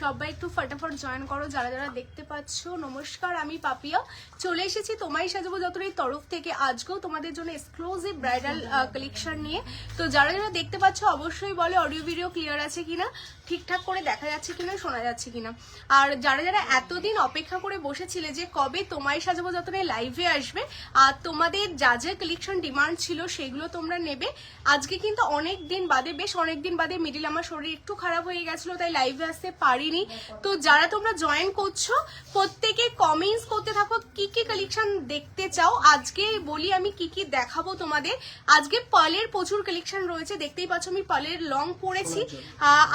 সবাই একটু ফটাফট জয়েন করো যারা যারা দেখতে পাচ্ছ। নমস্কার, আমি পাপিয়া চলে এসেছি তোমায় সাজাবো যতনের তরফ থেকে আজকেও তোমাদের জন্য এক্সক্লুসিভ ব্রাইডাল কালেকশন নিয়ে। তো যারা যারা দেখতে পাচ্ছ অবশ্যই বলে অডিও ভিডিও ক্লিয়ার আছে কিনা, ঠিকঠাক করে দেখা যাচ্ছে কিনা, শোনা যাচ্ছে কিনা। আর যারা যারা এতদিন অপেক্ষা করে বসেছিলে যে কবে তোমায় সাজাবো যতনের লাইভে আসবে আর তোমাদের যা যা কালেকশন ডিমান্ড ছিল সেগুলো তোমরা নেবে। আজকে কিন্তু অনেক দিন বাদে, বেশ অনেক দিন বাদে, মিডিল আমার শরীর একটু খারাপ হয়ে গেছিল তাই লাইভে আসতে পারিনি। তো যারা তোমরা জয়েন করছো প্রত্যেকে কমেন্টস করতে থাকো কি কি কালেকশন দেখতে চাও। আজকে বলি আমি কি কি দেখাবো তোমাদের। আজকে পার্লের প্রচুর কালেকশন রয়েছে, দেখতেই পাচ্ছ আমি পার্লের লং পরেছি।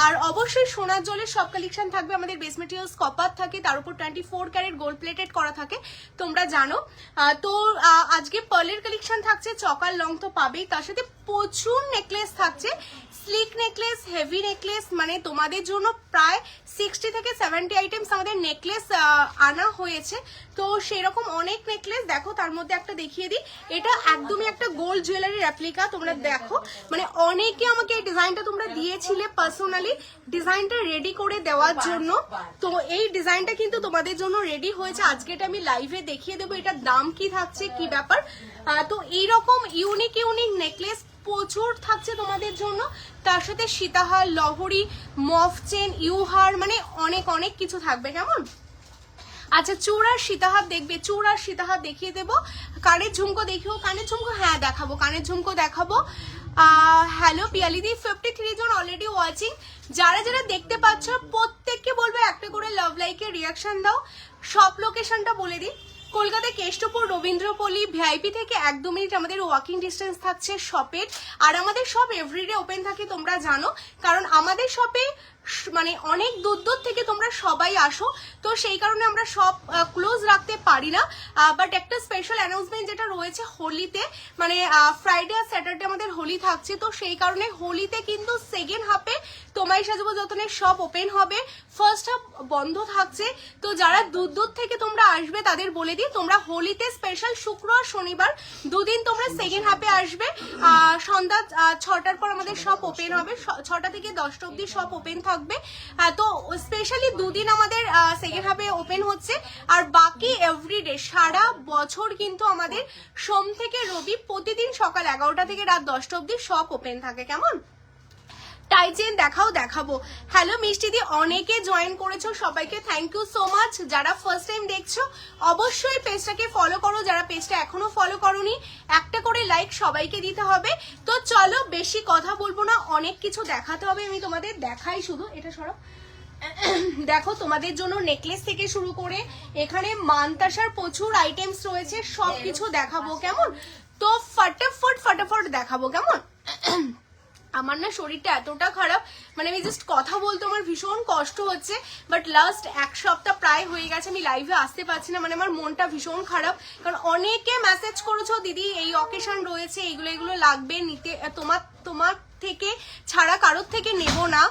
আর অবশ্যই সোনার জলের সব কালেকশন থাকবে। আমাদের বেস মেটেরিয়ালস কপার থাকে, তার উপর 24 ক্যারেট গোল্ড প্লেটেড করা থাকে, তোমরা জানো। তো আজকে পার্লের কালেকশন থাকছে, চকার লং তো পাবেই, তার সাথে প্রচুর নেকলেস থাকছে, স্লিক নেকলেস, হেভি নেকলেস, মানে তোমাদের জন্য প্রায় 60 থেকে 70 আইটেমস আমাদের নেকলেস আনা হয়েছে। তো সেরকম অনেক নেকলেস দেখো, তার মধ্যে একটা দেখিয়ে দিই। এটা একদমই একটা গোল্ড জুয়েলারি রেপ্লিকা, তোমরা দেখো। মানে অনেকে আমাকে এই ডিজাইনটা তোমরা দিয়েছিলে পার্সোনালি ডিজাইনটা রেডি করে দেওয়ার জন্য। তো এই ডিজাইনটা কিন্তু তোমাদের জন্য রেডি হয়েছে, আজকে এটা আমি লাইভে দেখিয়ে দেবো এটার দাম কি থাকছে, কি ব্যাপার। তো এইরকম ইউনিক ইউনিক নেকলেস প্রচুর থাকছে তোমাদের জন্য, তার সাথে সীতাহার, লহরি, মফ চেন, ইউহার, মানে অনেক অনেক কিছু থাকবে। কেমন? আচ্ছা, চূড়ার সীতাহার দেখবে, চূড়ার সীতাহার দেখিয়ে দেবো। কানের ঝুমকো দেখিও, কানের ঝুমকো হ্যাঁ দেখাবো, কানের ঝুমকো দেখাবো। হ্যালো পিয়ালিদি, 53 জন অলরেডি ওয়াচিং। যারা যারা দেখতে পাচ্ছ প্রত্যেককে বলবে একটা করে লাভ লাইকের রিয়াকশন দাও। সব লোকেশনটা বলে দিই, কলকাতা কেষ্টপুর, রবীন্দ্রপল্লী, ভিআইপি থেকে 1-2 মিনিট আমাদের ওয়াকিং ডিস্টেন্স থাকছে শপের। আর আমাদের শপ এভরিডে ওপেন থাকে, তোমরা জানো, কারণ আমাদের শপে মানে অনেক দূর দূর থেকে তোমরা সবাই আসো, তো সেই কারণে আমরা সব ক্লোজ রাখতে পারি না। বাট একটা স্পেশাল অ্যানাউন্সমেন্ট যেটা রয়েছে হোলিতে, মানে ফ্রাইডে আর স্যাটারডে আমাদের হোলি থাকছে, তো সেই কারণে হোলিতে কিন্তু সেকেন্ড হাফে তোমায় সাজাবো যতনের সব ওপেন হবে, ফার্স্ট হাফ বন্ধ থাকছে। তো যারা দূর দূর থেকে তোমরা আসবে তাদের বলে দিই, তোমরা হোলিতে স্পেশাল শুক্র আর শনিবার দুদিন তোমরা সেকেন্ড হাফে আসবে। সন্ধ্যা 6টার পর আমাদের সব ওপেন হবে, 6টা থেকে 10টা অব্দি সব ওপেন থাকবে। তো স্পেশালি দুদিন আমাদের সেকেন্ড হাফে ওপেন হচ্ছে, আর বাকি এভরিডে সারা বছর কিন্তু আমাদের সোম থেকে রবি প্রতিদিন সকাল 11টা থেকে রাত 10টা অব্দি সব ওপেন থাকে। কেমন? টাইচেন দেখাবো। হ্যালো মিষ্টিদি, অনেকে জয়েন করেছো, সবাইকে থ্যাংক ইউ সো মাচ। যারা ফার্স্ট টাইম দেখছো অবশ্যই পেজটাকে ফলো করো, যারা পেজটা এখনো ফলো করোনি একটা করে লাইক সবাইকে দিতে হবে। তো চলো বেশি কথা বলবো না, অনেক কিছু দেখাতে হবে, আমি তোমাদের দেখাই শুধু। এটা সরব দেখো, তোমাদের জন্য নেকলেস থেকে শুরু করে এখানে মানতাসার প্রচুর আইটেমস রয়েছে, সবকিছু দেখাবো। কেমন? তো ফটাফট দেখাবো। কেমন? আমার না শরীরটা এতটা খারাপ, মানে আমি জাস্ট কথা বলতে আমার ভীষণ কষ্ট হচ্ছে। বাট লাস্ট 1 সপ্তাহ প্রায় হয়ে গেছে আমি লাইভে আসতে পারছি না, মানে আমার মনটা ভীষণ খারাপ। কারণ অনেকে মেসেজ করেছো দিদি এই অকেশন রয়েছে, এগুলো লাগবে নিতে, তোমার থেকে ছাড়া কারোর থেকে নেব না।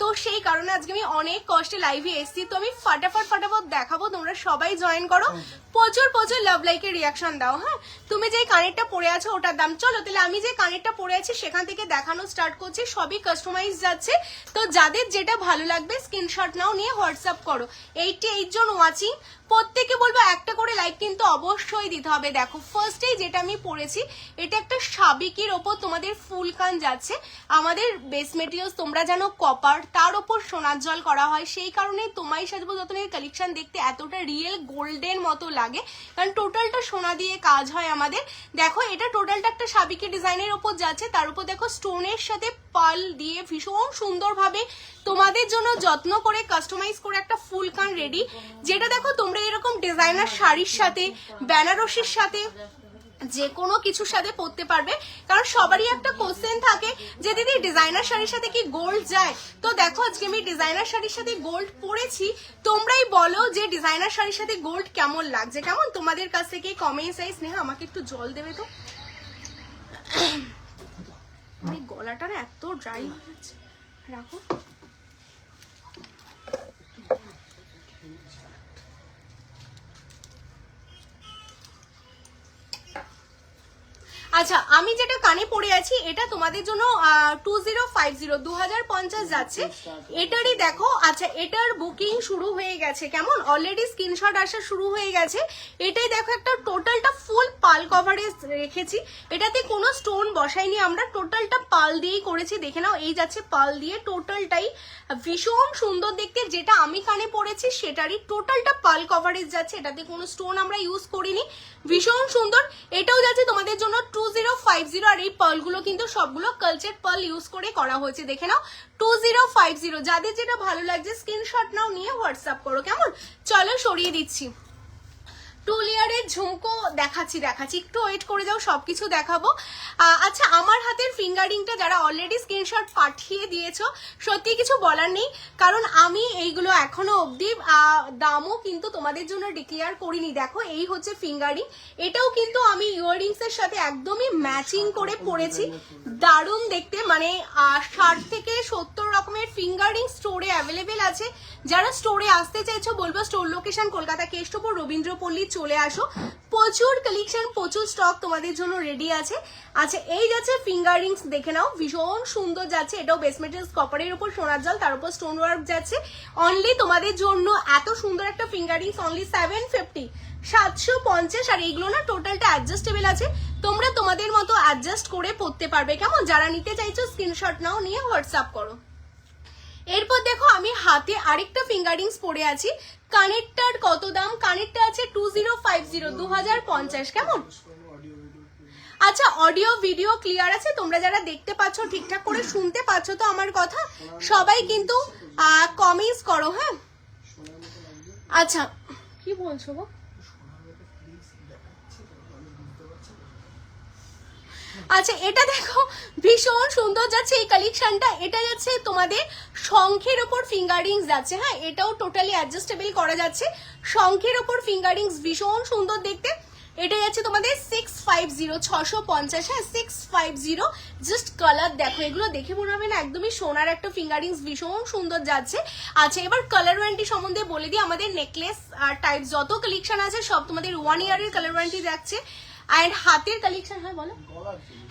তো সেই কারণে আজকে আমি অনেক কষ্টে লাইভে এসেছি। তো আমি ফটাফট দেখাবো, তোমরা সবাই জয়েন করো, প্রচুর লাভ লাইকের রিয়াকশন দাও। হ্যাঁ, তুমি যে কানেরটা পরে আছো ওটার দাম, চলো তাহলে আমি যে কানেরটা পরে আছি সেখান থেকে দেখানো স্টার্ট করছি। সবই কাস্টমাইজ যাচ্ছে, তো যাদের যেটা ভালো লাগবে স্ক্রিনশট নাও, নিয়ে হোয়াটসঅ্যাপ করো। 88 জন ওয়াচিং, প্রত্যেকে বলবো একটা করে লাইক কিন্তু অবশ্যই দিতে হবে। দেখো ফার্স্টেই যেটা আমি পরেছি, এটা একটা সাবিকের ওপর তোমাদের ফুল কান যাচ্ছে। আমাদের বেস মেটেরিয়ালস তোমরা জানো কপার, তার ওপর সোনার জল করা হয়, সেই কারণে তোমায় সাজাবো যতনের কালেকশন দেখতে এতটা রিয়েল গোল্ডের মতো লাগে, কারণ টোটালটা সোনা দিয়ে কাজ হয় আমাদের। দেখো এটা টোটালটা একটা সাবিকের ডিজাইনের ওপর যাচ্ছে, তার উপর দেখো স্টোনের সাথে পার্ল দিয়ে ভীষণ সুন্দরভাবে তোমাদের জন্য যত্ন করে কাস্টমাইজ করে একটা ফুল কান রেডি, যেটা দেখো তোমরা এরকম ডিজাইনার শাড়ির সাথে, বেনারসির সাথে, যে কোনো কিছুর সাথে পরতে পারবে। কারণ সবারই একটা কোশ্চেন থাকে যে দিদি ডিজাইনার শাড়ির সাথে কি গোল্ড যায়। তো দেখো আজকে আমি ডিজাইনার শাড়ির সাথে গোল্ড পরেছি, তোমরাই বলো যে ডিজাইনার শাড়ির সাথে গোল্ড কেমন লাগছে। কেমন তোমাদের কাছ থেকে কমেন্ট চাই। স্নেহা আমাকে একটু জল দেবে তো, গলাটা না এত ড্রাই হয়ে যাচ্ছে, রাখো। আচ্ছা আমি যেটা কানে পরে আছি এটা তোমাদের জন্য 2050 2050 যাচ্ছে। এটারই দেখো, আচ্ছা এটার বুকিং শুরু হয়ে গেছে, কেমন অলরেডি স্ক্রিনশট আসা শুরু হয়ে গেছে। এটাই দেখো একটা টোটালটা ফুল পাল কভারেজ রেখেছি, এটাতে কোনো স্টোন বসাইনি আমরা, টোটালটা পাল দিয়েই করেছি। দেখে নাও এই যাচ্ছে পাল দিয়ে, টোটালটাই ভীষণ সুন্দর দেখতে। যেটা আমি কানে পরেছি সেটারই টোটালটা পাল কভারেজ যাচ্ছে, এটাতে কোনো স্টোন আমরা ইউজ করিনি, ভীষণ সুন্দর। এটাও যাচ্ছে তোমাদের জন্য 2050। আর এই পার্লগুলো কিন্তু সবগুলো কালচার পার্ল ইউজ করে করা হয়েছে। দেখে নাও 2050। যাদের যেটা ভালো লাগছে স্ক্রিনশট নাও, নিয়ে হোয়াটসঅ্যাপ করো, কেমন। চলো সরিয়ে দিচ্ছি। 2 লেয়ারের ঝুমকো দেখাচ্ছি একটু ওয়েট করে যাও, সবকিছু দেখাবো। আচ্ছা আমার হাতের ফিঙ্গারিংটা যারা অলরেডি স্ক্রিনশট পাঠিয়ে দিয়েছো, সত্যি কিছু বলার নেই, কারণ আমি এইগুলো এখনো অবধি দামও কিন্তু তোমাদের জন্য ডিক্লেয়ার করিনি। দেখো এই হচ্ছে ফিঙ্গারিং, এটাও কিন্তু আমি ইয়াররিংস এর সাথে একদমই ম্যাচিং করে পরেছি, দারুণ দেখতে। মানে 60 থেকে 70 রকমের ফিঙ্গারিং স্টোরে অ্যাভেলেবেল আছে। যারা স্টোরে আসতে চাইছো বলবো স্টোর লোকেশন কলকাতা কেষ্টপুর রবীন্দ্রপল্লী চলে আসো, প্রচুর কালেকশন প্রচুর স্টক তোমাদের জন্য রেডি আছে। আচ্ছা এই যাচ্ছে ফিঙ্গারিংস, দেখে নাও ভীষণ সুন্দর যাচ্ছে। এটাও বেস মেটেরিয়ালস কপারের উপর সোনার জল, তার উপর স্টোন ওয়ার্ক যাচ্ছে। অনলি তোমাদের জন্য এত সুন্দর একটা ফিঙ্গারিংস অনলি 750, 750। আর এইগুলো না টোটালটা অ্যাডজাস্টেবল আছে, তোমরা তোমাদের মতো অ্যাডজাস্ট করে পড়তে পারবে, কেমন। যারা নিতে চাইছো স্ক্রিনশট নাও, নিয়ে হোয়াটসঅ্যাপ করো। এরপর দেখো আমি হাতে আরেকটা ফিঙ্গারিংস পরে আছি, কানেরটার কত দাম, কানেরটা আছে 2050 2050, কেমন। আচ্ছা অডিও ভিডিও ক্লিয়ার আছে, তোমরা যারা দেখতে পাচ্ছ ঠিকঠাক করে শুনতে পাচ্ছ তো আমার কথা, সবাই কিন্তু কমেন্টস করো, হ্যাঁ। আচ্ছা কি বলছো গো। আচ্ছা এটা দেখো ভীষণ সুন্দর যাচ্ছে এই কালেকশনটা, এটা যাচ্ছে তোমাদের শঙ্খের ওপর ফিঙ্গারিংস যাচ্ছে, হ্যাঁ এটাও টোটালি অ্যাডজাস্টেবল করা যাচ্ছে। শঙ্খের ওপর ফিঙ্গারিংস ভীষণ সুন্দর দেখতে। এটা যাচ্ছে তোমাদের 650 650, হ্যাঁ 650। জাস্ট কালার দেখো, এগুলো দেখে মনে হবে না একদমই সোনার একটা ফিঙ্গারিংস, ভীষণ সুন্দর যাচ্ছে। আচ্ছা এবার কালার ওয়ারেন্টি সম্বন্ধে বলে দিই, আমাদের নেকলেস টাইপ যত কালেকশন আছে সব তোমাদের 1 ইয়ারের কালার ওয়ারেন্টি যাচ্ছে। এন্ড হাতের কালেকশন, হ্যাঁ বলো।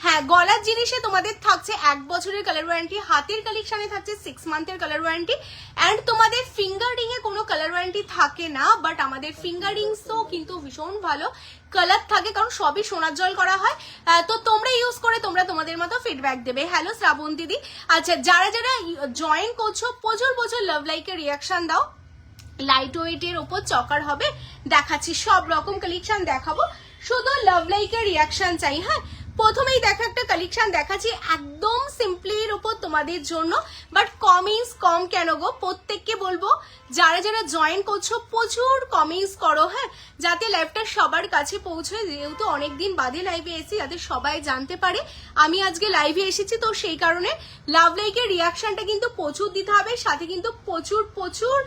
হ্যাঁ গলার জিনিসে তোমাদের থাকছে 1 বছরের কালার ওয়ারেন্টি, হাতের কালেকশনে থাকছে 6 মান্থের কালার ওয়ারেন্টি। এন্ড তোমাদের ফিঙ্গারিং এ কোনো কালার ওয়ারেন্টি থাকে না, বাট আমাদের ফিঙ্গারিংসও কিন্তু ভীষণ ভালো কালার থাকে, কারণ সবই সোনার জল করা হয়। তো তোমরা ইউজ করে তোমরা তোমাদের মতো ফিডব্যাক দেবে। হ্যালো শ্রাবণ দিদি। আচ্ছা যারা যারা জয়েন করছো প্রচুর প্রচুর লাভ লাইকের রিয়াকশন দাও। লাইট ওয়েটের ওপর চকার হবে, দেখাচ্ছি সব রকম কালেকশন দেখাবো, শুধু লাভ লাইকের রিয়াকশন চাই। হ্যাঁ প্রথমেই দেখো একটা কালেকশন দেখাচ্ছি একদম সিম্পলির উপর তোমাদের জন্য, বাট কমেন্টস কম কেন গো, প্রত্যেককে বলবো যারা যারা জয়েন করছো প্রচুর কমেন্টস করো, হ্যাঁ যাতে লাইভটা সবার কাছে পৌঁছয়। যেহেতু অনেকদিন বাদে লাইভে এসেছি, যাতে সবাই জানতে পারে আমি আজকে লাইভে এসেছি, তো সেই কারণে লাভ লাইকের রিয়াকশনটা কিন্তু প্রচুর দিতে হবে, সাথে কিন্তু প্রচুর প্রচুর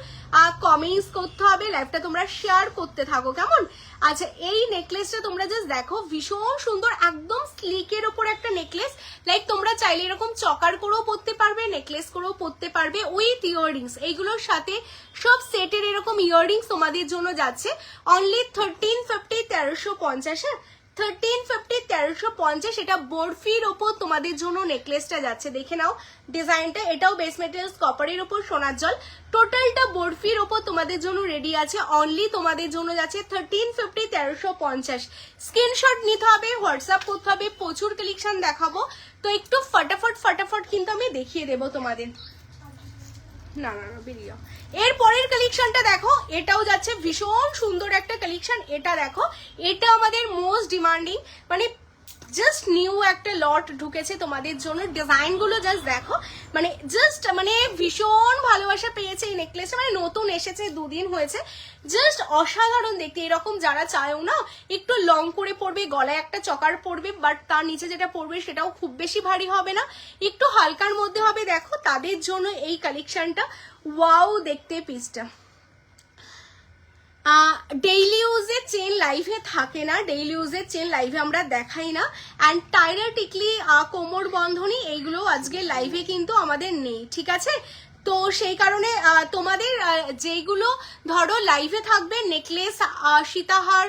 কমেন্টস করতে হবে, লাইভটা তোমরা শেয়ার করতে থাকো, কেমন। আচ্ছা এই নেকলেসটা তোমরা জাস্ট দেখো ভীষণ সুন্দর, একদম স্লিকের ওপর একটা নেকলেস। লাইক তোমরা চাইলে এরকম চকার করেও পরতে পারবে, নেকলেস করেও পরতে পারবে উইথ ইয়াররিংস। এইগুলোর সাথে সব সেটের এরকম ইয়াররিংস তোমাদের জন্য যাচ্ছে অনলি 1350 1350, হ্যাঁ 1350 1350। এটা বরফির ওপর তোমাদের জন্য নেকলেসটা যাচ্ছে, দেখে নাও ডিজাইনটা। এটাও বেস মেটেরিয়ালস কপারের ওপর সোনার জল, টোটালটা বরফির ওপর তোমাদের জন্য রেডি আছে। অনলি তোমাদের জন্য যাচ্ছে 1350 1350। স্ক্রিনশট নিতে হবে, হোয়াটসঅ্যাপ করতে হবে, প্রচুর কালেকশন দেখাবো, তো একটু ফটাফট কিন্তু আমি দেখিয়ে দেবো তোমাদের। না না না বেরিয়ে এর পরের কালেকশনটা দেখো, এটাও যাচ্ছে ভীষণ সুন্দর একটা কালেকশন। এটা দেখো, এটা আমাদের মোস্ট ডিমান্ডিং, মানে জাস্ট নিউ একটা লট ঢুকেছে তোমাদের জন্য। ডিজাইন গুলো জাস্ট দেখো, মানে জাস্ট মানে ভীষণ ভালোবাসা পেয়েছে এই নেকলেসটা, মানে নতুন এসেছে 2 দিন হয়েছে, জাস্ট অসাধারণ দেখতে। এরকম যারা চায়ও না একটু লং করে পরবে, গলায় একটা চকার পরবে, বাট তার নিচে যেটা পরবে সেটাও খুব বেশি ভারী হবে না, একটু হালকার মধ্যে হবে, দেখো তাদের জন্য এই কালেকশনটা। ওয়াও দেখতে পিসটা। ডেইলি ইউজের চেন লাইভে থাকে না, ডেইলি ইউজের চেন লাইভে আমরা দেখাই না। অ্যান্ড টাইরা টিকলি কোমর বন্ধনী এইগুলো আজকে লাইভে কিন্তু আমাদের নেই, ঠিক আছে। তো সেই কারণে তোমাদের যেইগুলো ধরো লাইভে থাকবে নেকলেস, সীতাহার,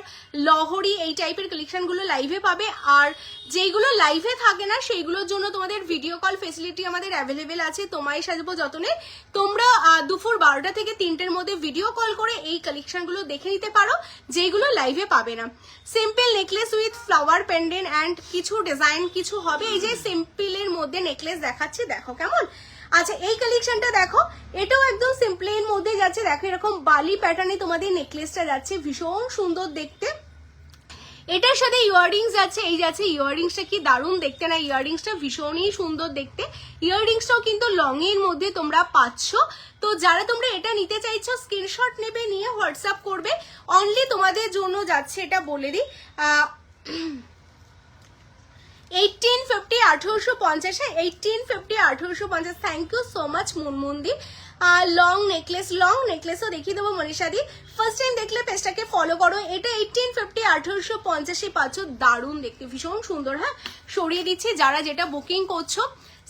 লহরি এই টাইপের কালেকশনগুলো লাইভে পাবে। আর যেইগুলো লাইভে থাকে না সেইগুলোর জন্য তোমাদের ভিডিও কল ফেসিলিটি আমাদের অ্যাভেলেবেল আছে। তোমায় সাজাবো যতনে তোমরা দুপুর 12টা থেকে 3টের মধ্যে ভিডিও কল করে এই কালেকশনগুলো দেখে নিতে পারো যেইগুলো লাইভে পাবে না। Simple necklace with flower pendant and কিছু ডিজাইন কিছু হবে। এই যে সিম্পলের মধ্যে নেকলেস দেখাচ্ছি, দেখো কেমন। আচ্ছা এই কালেকশনটা দেখো, এটাও একদম সিম্পলের মধ্যে যাচ্ছে। দেখো এরকম বালি প্যাটার্নে তোমাদের নেকলেসটা যাচ্ছে, ভীষণ সুন্দর দেখতে। এটার সাথে ইয়াররিংস যাচ্ছে, এই যাচ্ছে ইয়াররিংসটা, কি দারুণ দেখতে না, ইয়াররিংসটা ভীষণই সুন্দর দেখতে। ইয়াররিংসটাও কিন্তু লং এর মধ্যে তোমরা পাচ্ছ। তো যারা তোমরা এটা নিতে চাইছো স্ক্রিনশট নেবে, নিয়ে হোয়াটসঅ্যাপ করবে। অনলি তোমাদের জন্য যাচ্ছে, এটা বলে দিই 1850 1850 1850 1850। থ্যাংক ইউ সো মাচ মুনমুন্দি। লং নেকলেসও দেখিয়ে দেবো মনীষাদি। ফার্স্ট টাইম দেখলে পেজটাকে ফলো করো। এটা 1850 1850 পাচ্ছ, দারুণ দেখতে, ভীষণ সুন্দর। হ্যাঁ সরিয়ে দিচ্ছি, যারা যেটা বুকিং করছো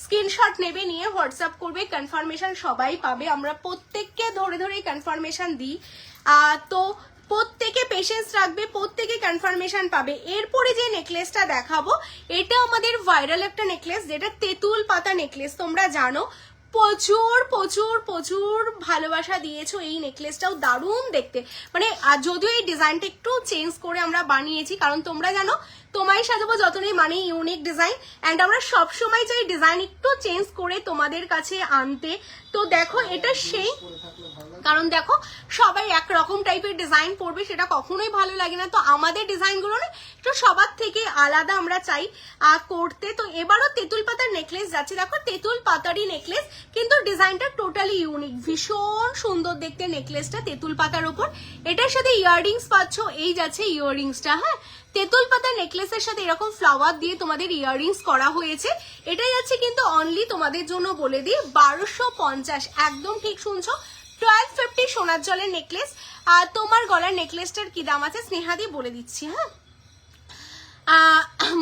স্ক্রিনশট নেবে, নিয়ে হোয়াটসঅ্যাপ করবে। কনফার্মেশন সবাই পাবে, আমরা প্রত্যেককে ধরে ধরে কনফার্মেশন দিই। তো প্রত্যেকে পেশেন্স রাখবে, প্রত্যেকে কনফার্মেশন পাবে। এরপরে যে নেকলেসটা দেখাবো এটা আমাদের ভাইরাল একটা নেকলেস, যেটা তেঁতুল পাতা নেকলেস। তোমরা জানো প্রচুর প্রচুর প্রচুর ভালোবাসা দিয়েছো এই নেকলেসটাও, দারুণ দেখতে। মানে যদিও এই ডিজাইনটা একটু চেঞ্জ করে আমরা বানিয়েছি, কারণ তোমরা জানো তোমায় সাজাবো যতনেই মানে ইউনিক ডিজাইন, অ্যান্ড আমরা সবসময় চাই ডিজাইন একটু চেঞ্জ করে তোমাদের কাছে আনতে। তো দেখো এটা সেই, কারণ দেখো সবাই একরকম টাইপের ডিজাইন পরবে, সেটা কখনোই ভালো লাগে না। তো আমাদের ডিজাইনগুলো না একটু সবার থেকে আলাদা আমরা চাই করতে। তো এবারও তেঁতুল পাতার নেকলেস যাচ্ছে, দেখো তেঁতুল পাতারই নেকলেস, কিন্তু ডিজাইনটা টোটালি ইউনিক, ভীষণ সুন্দর দেখতে নেকলেসটা তেঁতুল পাতার উপর। এটার সাথে ইয়াররিংস পাচ্ছ, এই যাচ্ছে ইয়াররিংসটা। হ্যাঁ তেঁতুল পাতা নেকলেসের সাথে এরকম ফ্লাওয়ার দিয়ে তোমাদের ইয়াররিংস করা হয়েছে। এটাই যাচ্ছে কিন্তু অনলি তোমাদের জন্য বলে দিই 1250, একদম ঠিক শুনছো, 1250 সোনার জলের নেকলেস। আর তোমার গলার নেকলেসটার কি দাম আছে স্নেহাদি বলে দিচ্ছি। হ্যাঁ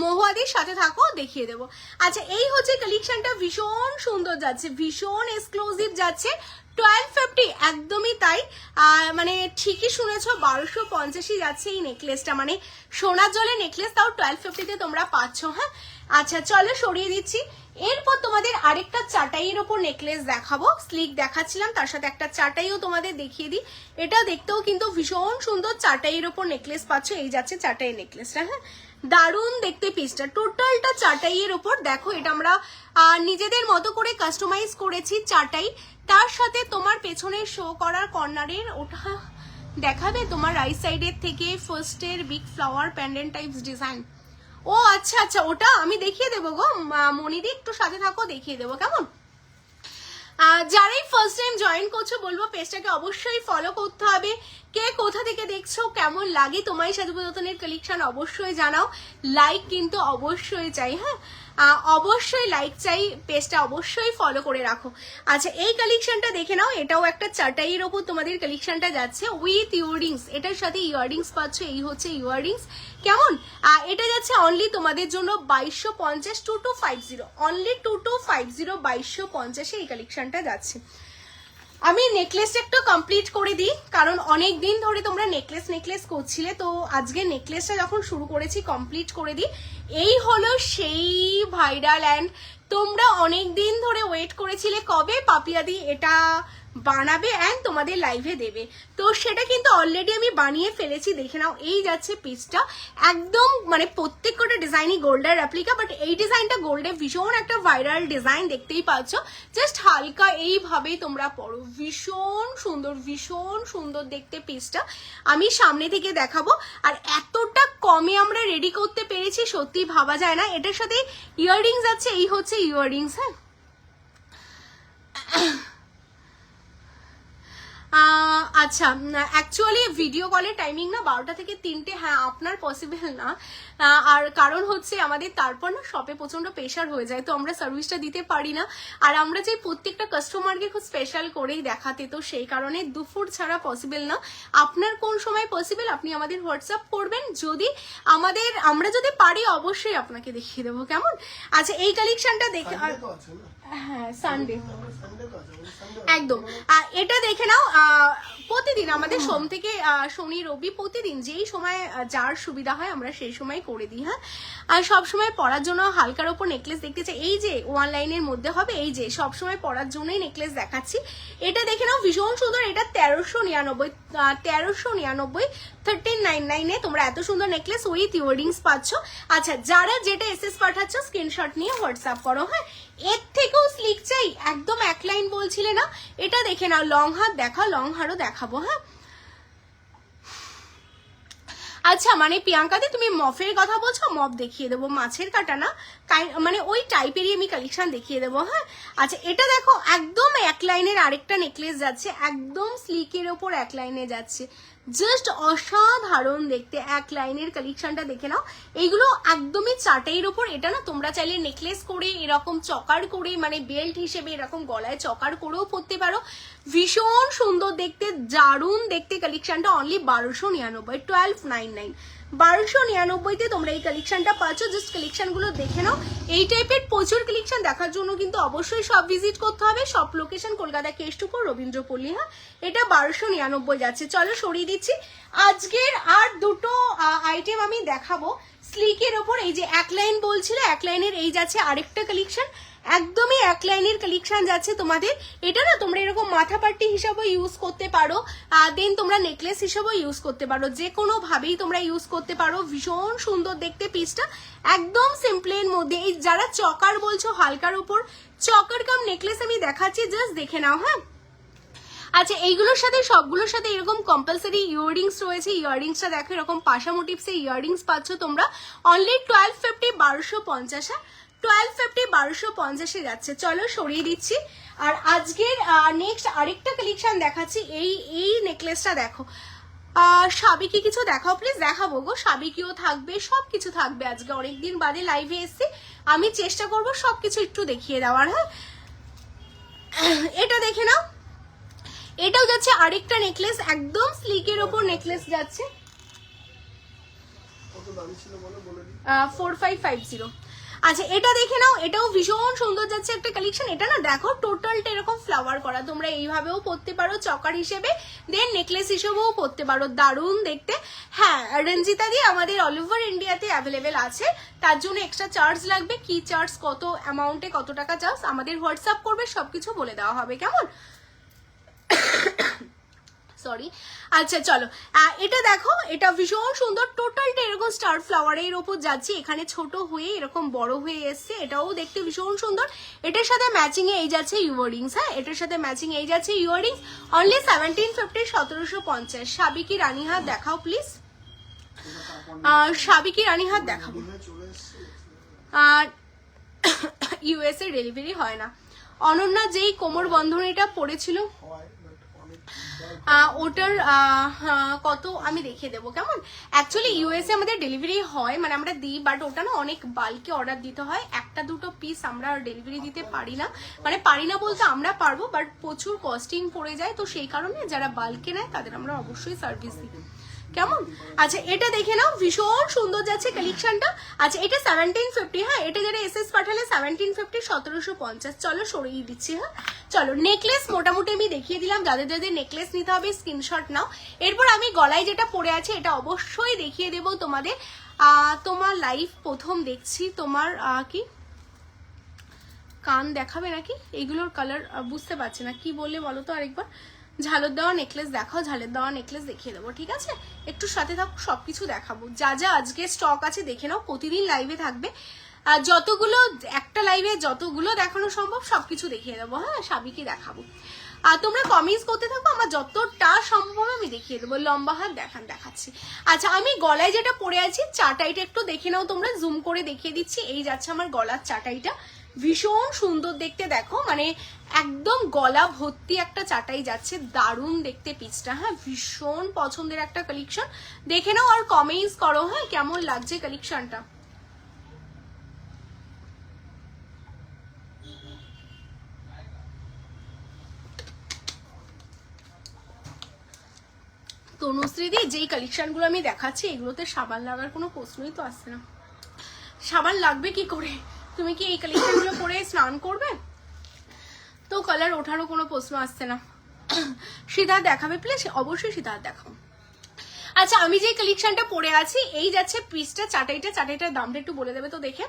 মহুয়াদির সাথে থাকো, দেখিয়ে দেবো। আচ্ছা এই হচ্ছে কালেকশনটা, ভীষণ সুন্দর যাচ্ছে, ভীষণ এক্সক্লুসিভ যাচ্ছে, 1250, একদমই তাই। মানে ঠিকই শুনেছো, 1250 যাচ্ছে এই নেকলেসটা, মানে সোনার জলের নেকলেস, তাও 1250-তে তোমরা পাচ্ছ। হ্যাঁ আচ্ছা চলো সরিয়ে দিচ্ছি। এরপর তোমাদের আরেকটা চাটাইয়ের ওপর নেকলেস দেখাবো, স্লিক দেখাচ্ছিলাম, তার সাথে একটা চাটাইও তোমাদের দেখিয়ে দিই। এটা দেখতেও কিন্তু ভীষণ সুন্দর, চাটাইয়ের ওপর নেকলেস পাচ্ছ, এই যাচ্ছে চাটাই নেকলেসটা। হ্যাঁ দারুণ দেখতে পিসটা, টোটালটা চাটাইয়ের ওপর। দেখো এটা আমরা নিজেদের মতো করে কাস্টমাইজ করেছি চাটাই, তার সাথে তোমার পেছনে শো করার কর্নারের ওটা দেখাবে তোমার রাইট সাইডের থেকে ফার্স্টের big flower pendant types design. ও আচ্ছা আচ্ছা, ওটা আমি দেখিয়ে দেবো গো মনিদি, একটু সাথে থাকো, দেখিয়ে দেবো কেমন। যারাই ফার্স্ট টাইম জয়েন করছো বলবো পেজটাকে অবশ্যই ফলো করতে হবে। কে কোথা থেকে দেখছো, কেমন লাগে তোমায় সাজাবো যতনের কালেকশন অবশ্যই জানাও। লাইক কিন্তু অবশ্যই চাই, হ্যাঁ অবশ্যই লাইক চাই, পেজটা অবশ্যই ফলো করে রাখো। আচ্ছা এই কালেকশনটা দেখে নাও, এটাও একটা চাটাইয়ের ওপর তোমাদের কালেকশনটা যাচ্ছে উইথ ইয়াররিংস, এটার সাথে ইয়াররিংস পাচ্ছ, এই হচ্ছে ইয়াররিংস কেমন। এটা যাচ্ছে অনলি তোমাদের জন্য 2250, 2250, অনলি 2250, 2250 এই কালেকশনটা যাচ্ছে। আমি নেকলেসটা একটু কমপ্লিট করে দিই, কারণ অনেক দিন ধরে তোমরা নেকলেস করছিলে, তো আজকে নেকলেসটা যখন শুরু করেছি কমপ্লিট করে দিই। এই হলো সেই ভাইরাল, অ্যান্ড তোমরা অনেক দিন ধরে ওয়েট করেছিলে কবে পাপিয়াদি এটা বানাবে অ্যান্ড তোমাদের লাইভে দেবে, তো সেটা কিন্তু অলরেডি আমি বানিয়ে ফেলেছি, দেখে নাও। এই যাচ্ছে পিসটা, একদম মানে প্রত্যেক কটা ডিজাইনই গোল্ডের রেপ্লিকা, বাট এই ডিজাইনটা গোল্ডে ভীষণ একটা ভাইরাল ডিজাইন, দেখতেই পাচ্ছ। জাস্ট হালকা এইভাবেই তোমরা পড়ো, ভীষণ সুন্দর দেখতে পিসটা। আমি সামনে থেকে দেখাবো, আর এতটা কমে আমরা রেডি করতে পেরেছি সত্যি ভাবা যায় না। এটার সাথে ইয়াররিংস আছে, এই হচ্ছে ইয়াররিংস। হ্যাঁ আচ্ছা, অ্যাকচুয়ালি ভিডিও কলের টাইমিং না 12টা থেকে 3টে, হ্যাঁ আপনার পসিবল না। আর কারণ হচ্ছে আমাদের তারপর না শপে প্রচন্ড প্রেশার হয়ে যায়, তো আমরা সার্ভিসটা দিতে পারি না। আর আমরা যে প্রত্যেকটা কাস্টমারকে খুব স্পেশাল করেই দেখাতে, তো সেই কারণে দুপুর ছাড়া পসিবল না। আপনার কোন সময় পসিবল আপনি আমাদের হোয়াটসঅ্যাপ করবেন, যদি আমরা যদি পারি অবশ্যই আপনাকে দেখিয়ে দেবো, কেমন? আচ্ছা এই কালেকশনটা দেখে, হ্যাঁ সানডে একদম। এটা দেখে নাও, প্রতিদিন আমাদের সোম থেকে শনি রবি প্রতিদিন যেই সময় যার সুবিধা হয় আমরা সেই সময় করে দিই, হ্যাঁ। আর সবসময় পরার জন্য হালকার ওপর নেকলেস দেখতে চাই, এই যে ওয়ান লাইনের মধ্যে হবে, এই যে সবসময় পরার জন্যই নেকলেস দেখাচ্ছি। এটা দেখে নাও ভীষণ সুন্দর, এটা 1399 1399 তোমরা এত সুন্দর নেকলেস উইথ ইয়াররিংস পাচ্ছ। আচ্ছা যারা যেটা এসএস পাঠাচ্ছ স্ক্রিনশট নিয়ে হোয়াটসঅ্যাপ করো, হ্যাঁ। এর থেকেও স্লিক চাই একদম এক লাইন বলছিলে না, এটা দেখে নাও, লং হাত দেখা, লং হারও দেখাবো, হ্যাঁ। আচ্ছা মানে প্রিয়াঙ্কাদি তুমি মফের কথা বলছো, মফ দেখিয়ে দেবো, মাছের কাটা না, মানে ওই টাইপেরই আমি কালেকশন দেখিয়ে দেবো, হ্যাঁ। আচ্ছা এটা দেখো একদম এক লাইনের আরেকটা নেকলেস যাচ্ছে, একদম স্লিকের ওপর এক লাইনে যাচ্ছে, জাস্ট অসাধারণ দেখতে। এক লাইনের কালেকশনটা দেখে নাও, এইগুলো একদমই চাটাইয়ের ওপর। এটা না তোমরা চাইলে নেকলেস করে এরকম চকার করে, মানে বেল্ট হিসেবে এরকম গলায় চকার করেও পরতে পারো, ভীষণ সুন্দর দেখতে, দারুণ দেখতে কালেকশনটা। অনলি 1299, 1299, 1299-তে তোমরা এই কালেকশনটা পাচ্ছ। জাস্ট কালেকশনগুলো দেখে নাও। এই টাইপের প্রচুর কালেকশন দেখার জন্য কিন্তু অবশ্যই সব ভিজিট করতে হবে। সব লোকেশন কলকাতা কেষ্টপুর রবীন্দ্রপল্লী, হ্যাঁ। এটা 1299 যাচ্ছে। চলো সরিয়ে দিচ্ছি। আজকের আর দুটো আইটেম আমি দেখাবো স্লিকের ওপর। এই যে এক লাইন বলছিল, এক লাইনের এই যাচ্ছে আরেকটা কালেকশন, একদমই এক লাইনের কালেকশন যাচ্ছে তোমাদের। এটা না তোমরা এরকম মাথা পাট্টি হিসাবে ইউজ করতে পারো, দেন তোমরা নেকলেস হিসাবেও ইউজ করতে পারো, যে কোনো ভাবেই তোমরা ইউজ করতে পারো। ভীষণ সুন্দর দেখতে পিসটা, একদম সিম্পলের মধ্যে। এই যারা চকার বলছো হালকার উপর, চকার কাম নেকলেস আমি দেখাচ্ছি, জাস্ট দেখে নাও, হ্যাঁ। আচ্ছা এইগুলোর সাথে সবগুলোর সাথে এরকম কম্পালসারি ইয়াররিংস রয়েছে। ইয়াররিংসটা দেখো এরকম পাশা মোটিভসে ইয়াররিংস পাচ্ছ তোমরা। অনলি 1250, 1250, 1250, 1250 যাচ্ছে। চলো সরিয়ে দিচ্ছি। আর আজকের নেক্সট আরেকটা কালেকশন দেখাচ্ছি। এই নেকলেসটা দেখো, সাবিকি কিছু দেখাও প্লিজ। দেখাবো গো, সাবিকিও থাকবে, সবকিছু থাকবে। আজকে অনেকদিন বাদে লাইভে এসছি, আমি চেষ্টা করব সবকিছু একটু দেখিয়ে দেওয়ার, হ্যাঁ। এটা দেখে নাও, এটাও যাচ্ছে আরেকটা নেকলেস, একদম স্লিকের ওপর নেকলেস যাচ্ছে। 4550। আচ্ছা এটা দেখে নাও, এটাও ভীষণ সুন্দর যাচ্ছে একটা কালেকশন। এটা না দেখো টোটালটা এরকম ফ্লাওয়ার করা, তোমরা এইভাবেও পরতে পারো চকার হিসেবে, দেন নেকলেস হিসেবেও পরতে পারো, দারুণ দেখতে। হ্যাঁ রঞ্জিতা দি আমাদের অল ওভার ইন্ডিয়াতে অ্যাভেলেবেল আছে, তার জন্য এক্সট্রা চার্জ লাগবে। কি চার্জ, কত অ্যামাউন্টে কত টাকা চার্জ আমাদের হোয়াটসঅ্যাপ করবে, সবকিছু বলে দেওয়া হবে, কেমন? সরি। আচ্ছা চলো এটা দেখো, এটা ভীষণ সুন্দর, টোটালটা এরকম স্টার ফ্লাওয়ারের ওপর যাচ্ছে, এখানে ছোট হয়ে এরকম বড় হয়ে এসছে, এটাও দেখতে ভীষণ সুন্দর। এটার সাথে ম্যাচিং এ এই যাচ্ছে ইয়াররিংস, হ্যাঁ। এটার সাথে ম্যাচিং এই যাচ্ছে ইয়াররিংস। অনলি 1750, 1750। সাবিকি রানীহাত দেখাও প্লিজ, সাবিকি রানীহাত দেখাবো। আর ইউএস এ ডেলিভারি হয় না। অনন্যা যেই কোমর বন্ধনীটা পড়েছিল ওটার কত আমি দেখিয়ে দেবো, কেমন? অ্যাকচুয়ালি ইউএসএ আমাদের ডেলিভারি হয়, মানে আমরা দিই, বাট ওটা না অনেক বাল্কে অর্ডার দিতে হয়, একটা দুটো পিস আমরা ডেলিভারি দিতে পারি না। মানে পারি না বলতে আমরা পারবো, বাট প্রচুর কস্টিং পড়ে যায়, তো সেই কারণে যারা বাল্কে নেয় তাদের আমরা অবশ্যই সার্ভিস দিই, কেমন? আচ্ছা এটা দেখে নাও, ভীষণ সুন্দর যাচ্ছে কালেকশনটা। আচ্ছা এটা 1750, হ্যাঁ। এটা যারা এসএস পাঠালে 1750, 1750। চলো সরিয়ে দিচ্ছি, হ্যাঁ। চলো নেকলেস মোটামুটি আমি দেখিয়ে দিলাম, যাদের যাদের নেকলেস নিতে হবে স্ক্রিনশট নাও। এরপর আমি গলায় যেটা পরে আছে এটা অবশ্যই দেখিয়ে দেবো তোমাদের। তোমার লাইভ প্রথম দেখছি, তোমার কি কান দেখাবে নাকি? এইগুলোর কালার বুঝতে পারছি না, কি বললে বলো তো আরেকবার। ঝালর দেওয়া নেকলেস দেখাও, ঝালের দেওয়া নেকলেস দেখিয়ে দেবো, ঠিক আছে? একটু সাথে থাকো, সবকিছু দেখাবো। যা যা আজকে স্টক আছে দেখে নাও, প্রতিদিন লাইভে থাকবে, যতগুলো একটা লাইভে যতগুলো দেখানো সম্ভব সবকিছু দেখিয়ে দেবো, হ্যাঁ। সাবিকি দেখাবো, আর তোমরা কমেন্টস করতে থাকো, আমার যতটা সম্ভব আমি দেখিয়ে দেবো। লম্বা হাত দেখাচ্ছি। আচ্ছা আমি গলায় যেটা পরে আছি চাটাইটা একটু দেখে নাও তোমরা, জুম করে দেখিয়ে দিচ্ছি। এই যাচ্ছে আমার গলার চাটাইটা, ভীষণ সুন্দর দেখতে, দেখো মানে একদম গলা ভর্তি একটা চাটাই যাচ্ছে, দারুণ দেখতে পিসটা। হ্যাঁ, ভীষণ পছন্দের একটা কালেকশন, দেখে নাও আর কমেন্টস করো হ্যাঁ কেমন লাগছে কালেকশনটা। তনুশ্রীদি, যেই কালেকশনগুলো আমি দেখাচ্ছি এগুলোতে সাবান লাগার কোনো প্রশ্নই তো আসছে না। সাবান লাগবে কি করে? তুমি কি এই কালেকশনগুলো পরে স্নান করবে? তো কালার ওঠারও কোনো প্রশ্ন আসছে না। সিদ্ধার্থ দেখাবে প্লিজ? অবশ্যই সিদ্ধার্থ দেখাও। আচ্ছা, আমি যে কালেকশনটা পরে আছি এই যাচ্ছে পিসটা, চাটাইটার দামটা একটু বলে দেবে তো দেখে।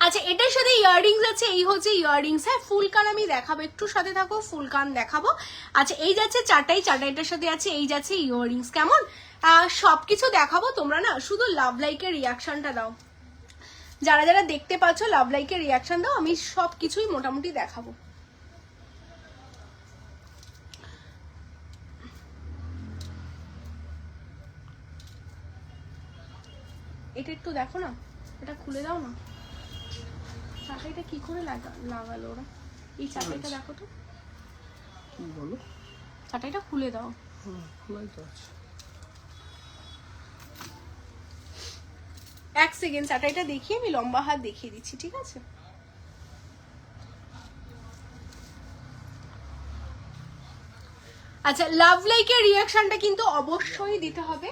আচ্ছা, এটার সাথে ইয়াররিংস আছে, এই হচ্ছে ইয়াররিংস। হ্যাঁ, ফুল কান আমি দেখাবো, একটু সাথে থাকো, ফুল কান দেখাবো। আচ্ছা, এই যাচ্ছে চাটাইটার সাথে আছে এই যাচ্ছে ইয়াররিংস। কেমন সবকিছু দেখাবো, তোমরা না শুধু লাভ লাইকের রিয়াকশনটা দাও। যারা যারা দেখতে পাচ্ছ লাভ লাইকের রিয়াকশন দাও, আমি সবকিছুই মোটামুটি দেখাবো। এটা একটু দেখো না, এটা খুলে দাও না। চাটাইটা কি করে লাগালো ওরা? এই চাটাইটা দেখো তো, কি বলো, চাটাইটা খুলে দাও। খোলাই তো আছে। এক সেকেন্ড, চাটাইটা দেখিয়ে আমি লম্বা হাত দেখিয়ে দিচ্ছি, ঠিক আছে? আচ্ছা, লাভ লাইকের রিয়াকশনটা কিন্তু অবশ্যই দিতে হবে।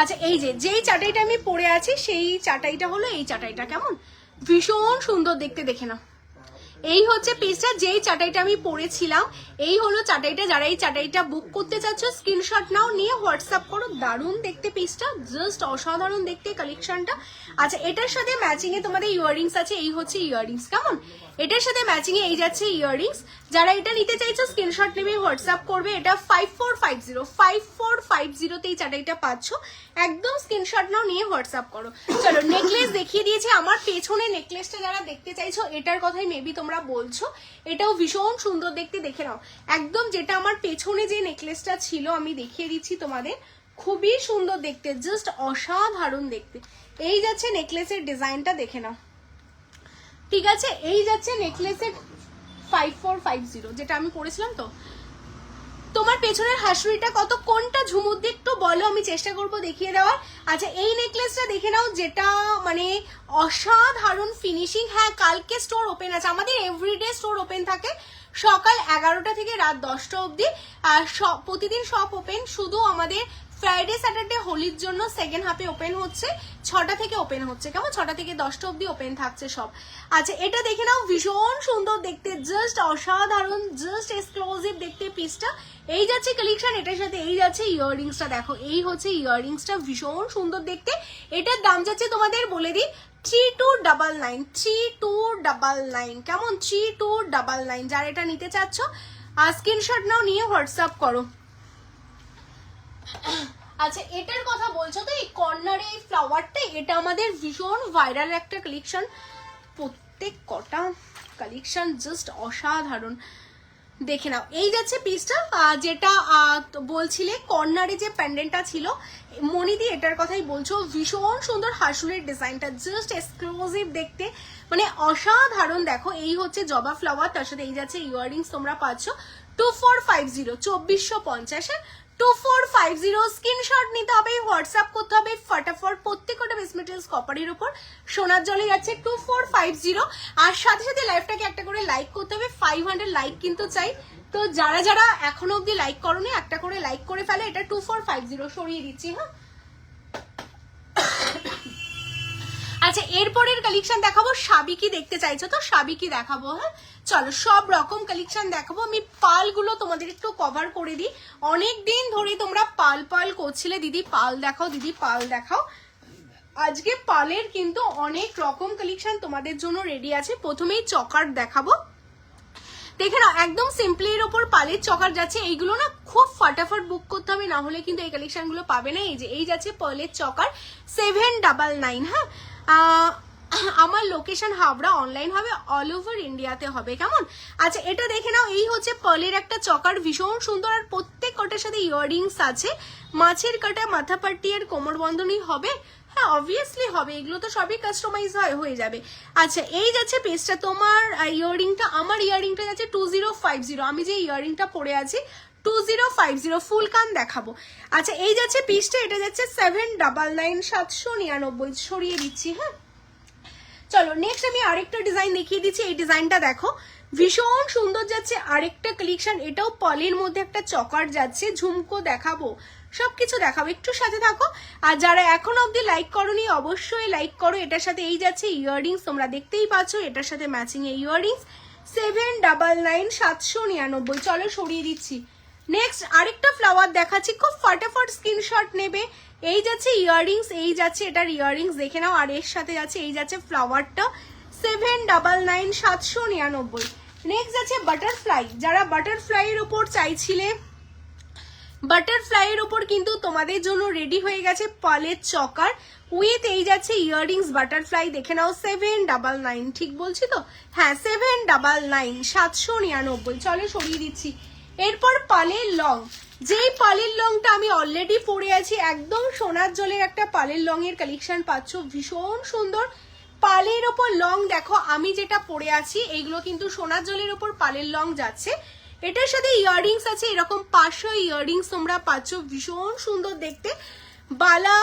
আচ্ছা, এই যেই চাটাইটা আমি পরে আছি সেই চাটাইটা হলো এই চাটাইটা। কেমন ভীষণ সুন্দর দেখতে, দেখে না। এই হচ্ছে পিসটা, যেই চাটাইটা আমি পরেছিলাম এই হলো চাটাইটা। যারা এই চাটাইটা বুক করতে চাচ্ছ স্ক্রিনশট নাও, নিয়ে হোয়াটসঅ্যাপ করো। দারুণ দেখতে পিসটা, জাস্ট অসাধারণ দেখতে কালেকশনটা। আচ্ছা, এটার সাথে ম্যাচিং এ তোমাদের ইয়াররিংস আছে, এই হচ্ছে ইয়াররিংস। কেমন এটার সাথে ম্যাচিং এ এই যাচ্ছে ইয়াররিংস। যারা এটা নিতে চাইছো স্ক্রিনশট নেবে, হোয়াটসঅ্যাপ করবে। এটা 5450 তে এই চাটাইটা পাচ্ছ। একদম স্ক্রিনশট নাও, নিয়ে হোয়াটসঅ্যাপ করো। চলো, নেকলেস দেখিয়ে দিয়েছি। আমার পেছনে নেকলেসটা যারা দেখতে চাইছো এটার কথাই মেবি তোমরা বলছো, এটাও ভীষণ সুন্দর দেখতে, দেখে নাও। একদম যেটা আমার পেছনে যে নেকলেসটা ছিল আমি দেখিয়ে দিচ্ছি তোমাদের, খুবই সুন্দর দেখতে, জাস্ট অসাধারণ দেখতে। এই যাচ্ছে নেকলেসের ডিজাইনটা, দেখে নাও, ঠিক আছে? এই যাচ্ছে নেকলেসের 5450 যেটা আমি পরেছিলাম। তো তোমার পেছনের হাসুড়িটা কত, কোনটা ঝুমুর দিয়ে একটু বলো, আমি চেষ্টা করবো দেখিয়ে দেওয়ার। আচ্ছা, এই নেকলেসটা দেখে নাও, যেটা মানে অসাধারণ ফিনিশিং। হ্যাঁ, কালকে স্টোর ওপেন আছে, আমাদের এভরিডে স্টোর ওপেন থাকে সকাল 11টা থেকে রাত 10টা অবধি। আর প্রতিদিন শপ ওপেন, শুধু আমাদের ফ্রাইডে স্যাটারডে হোলির জন্য সেকেন্ড হাফে ওপেন হচ্ছে, 6টা থেকে ওপেন হচ্ছে। কেমন 6টা থেকে 10টা অবধি ওপেন থাকছে সব। আচ্ছা, এটা দেখে নাও, ভীষণ সুন্দর দেখতে, জাস্ট অসাধারণ, জাস্ট এক্সক্লুসিভ দেখতে পিসটা। এই যাচ্ছে কালেকশন, এটার সাথে এই যাচ্ছে ইয়াররিংসটা। দেখো, এই হচ্ছে ইয়াররিংসটা, ভীষণ সুন্দর দেখতে। এটার দাম যাচ্ছে তোমাদের বলে দিই 3299। কেমন 3299। যারা এটা নিতে চাচ্ছ স্ক্রিনশট নাও, নিয়ে হোয়াটসঅ্যাপ করো। আচ্ছা, এটার কথা বলছো তো, এই কর্নারে এই ফ্লাওয়ারটা, এটা আমাদের ভীষণ ভাইরাল একটা কালেকশন। প্রত্যেক কটা কালেকশন জাস্ট অসাধারণ, দেখে নাও। এই যাচ্ছে পিসটা, যেটা বলছিলে কর্নারে যে প্যান্ডেন্টটা ছিল, মনিদি এটার কথাই বলছো। ভীষণ সুন্দর হাসুলের ডিজাইনটা, জাস্ট এক্সক্লুসিভ দেখতে, মানে অসাধারণ। দেখো, এই হচ্ছে জবা ফ্লাওয়ার, তার সাথে এই যাচ্ছে ইয়াররিংস তোমরা পাচ্ছ 2450, 2450। 2450 স্ক্রিনশট নিতে হবে, হোয়াটসঅ্যাপ করতে হবে ফটাফট। প্রত্যেকটা বেস মেটেরিয়ালস কপারের উপর, সোনার জলে যাচ্ছে 2450। আর সাথে সাথে লাইভটাকে একটা করে লাইক করতে হবে, 500 লাইক কিন্তু চাই। তো যারা যারা এখনো অব্দি লাইক করোনি একটা করে লাইক করে ফেলে। এটা 2450 সরিয়ে দিচ্ছি। হ্যাঁ, আচ্ছা, এরপরের কালেকশন দেখাবো। সাবিকি দেখতে চাইছো তো সাবিকি দেখাবো। হ্যাঁ, চলো, সব রকম কালেকশন দেখাবো। আমি পালগুলো তোমাদের একটু কভার করে দিই। অনেক দিন ধরে তোমরা পাল করছিলে, দিদি পাল দেখাও, দিদি পাল দেখাও। আজকে পালের কিন্তু অনেক রকম কালেকশন তোমাদের জন্য রেডি আছে। প্রথমেই চকার দেখাবো, দেখে নাও, একদম সিম্পলির ওপর পালের চকার যাচ্ছে। এইগুলো না খুব ফটাফট বুক করতে হবে, না হলে কিন্তু এই কালেকশন গুলো পাবে না। এই যে এই যাচ্ছে পালের চকার 799। হ্যাঁ, আমার লোকেশন হাবড়া, অনলাইন হবে অল ওভার ইন্ডিয়াতে হবে, কেমন? আচ্ছা এটা দেখে নাও, এই হচ্ছে পার্লের একটা চকার, ভীষণ সুন্দর, আর প্রত্যেক কটার সাথে ইয়াররিংস আছে, মাছের কাটা, মাথা পাট্টি আর কোমর বন্ধনী হবে। হ্যাঁ অবভিয়াসলি হবে, এগুলো তো সবই কাস্টমাইজ হয়ে যাবে। আচ্ছা এই যাচ্ছে পিসটা, তোমার ইয়াররিংটা, আমার ইয়াররিংটা যাচ্ছে 2050, আমি যে ইয়াররিংটা পরে আছি 2050 ফুল কান দেখাবো। আচ্ছা এই যাচ্ছে পিসটা, এটা যাচ্ছে 799 799, সরিয়ে দিচ্ছি। হ্যাঁ চলো নেক্সট আমি আরেকটা ডিজাইন দেখিয়ে দিচ্ছি, এই ডিজাইনটা দেখো ভীষণ সুন্দর যাচ্ছে, আরেকটা কালেকশন, এটাও পলের মধ্যে একটা চকার যাচ্ছে, ঝুমকো দেখাবো, সবকিছু দেখাবো, একটু সাথে থাকো। আর যারা এখন অবধি লাইক করোনি অবশ্যই লাইক করো। এটার সাথে এই যাচ্ছে ইয়াররিংস, তোমরা দেখতেই পাচ্ছ, এটার সাথে ম্যাচিং এ ইয়াররিংস 799 799। চলো সরিয়ে দিচ্ছি। নেক্সট আরেকটা ফ্লাওয়ার দেখাচ্ছি, খুব ফাটাফট স্ক্রিনশট নেবে। এই যাচ্ছে ইয়াররিংস, এই যাচ্ছে এটার ইয়াররিংস দেখে নাও, আর এর সাথে যাচ্ছে এই যাচ্ছে ফ্লাওয়ারটা 799 799। নেক্সট যাচ্ছে বাটারফ্লাই, যারা বাটারফ্লাই এর উপর চাইছিলে, বাটারফ্লাই এর উপর কিন্তু তোমাদের জন্য রেডি হয়ে গেছে পালের চকার উইথ এই যাচ্ছে ইয়াররিংস বাটারফ্লাই, দেখে নাও 799, ঠিক বলছি তো? হ্যাঁ 799 799। চলো সরিয়ে দিচ্ছি। এরপর পালের লং, যেই পালের লংটা আমি অলরেডি পরে আছি, একদম সোনার জলের একটা পালের লং এর কালেকশন পাচ্ছ, ভীষণ সুন্দর পালের ওপর লং। দেখো আমি যেটা পরে আছি এইগুলো কিন্তু সোনার জলের ওপর পালের লং যাচ্ছে, এটার সাথে ইয়াররিংস আছে, এরকম 500 ইয়াররিংস তোমরা পাচ্ছ, ভীষণ সুন্দর দেখতে। বালা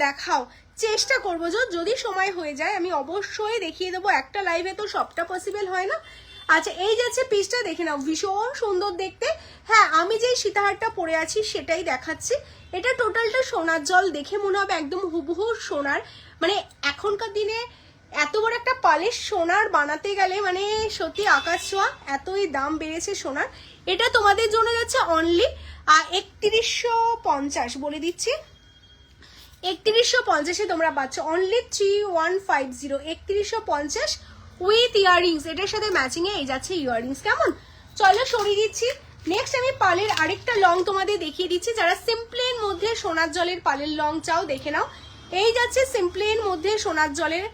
দেখাও, চেষ্টা করবো যদি সময় হয়ে যায় আমি অবশ্যই দেখিয়ে দেবো, একটা লাইভে তো সবটা পসিবল হয় না। আচ্ছা এই যাচ্ছে পিসটা, দেখে নাও ভীষণ সুন্দর দেখতে। হ্যাঁ আমি যে সীতাহারটা পরে আছি সেটাই দেখাচ্ছি, এটা টোটালটা সোনার জল, দেখে মনে হবে একদম হুবহু সোনার, মানে এখনকার দিনে এত বড় একটা পালিশ সোনার বানাতে গেলে মানে সত্যি আকাশ ছোঁয়া, এতই দাম বেড়েছে সোনার। এটা তোমাদের জন্য যাচ্ছে অনলি 3150, বলে দিচ্ছি 3150-এ তোমরা পাচ্ছ অনলি 3150, 3150 উইথ ইয়াররিংস, এটার সাথে ম্যাচিং এ এই যাচ্ছে ইয়াররিংস, কেমন? চলো সরিয়ে দিচ্ছি। নেক্সট আমি পালের আরেকটা লং তোমাদের দেখিয়ে দিচ্ছি, যারা সিম্পলের মধ্যে সোনার জলের পালের লং চাও দেখে নাও, এই যাচ্ছে সিম্পলের মধ্যে সোনার জলের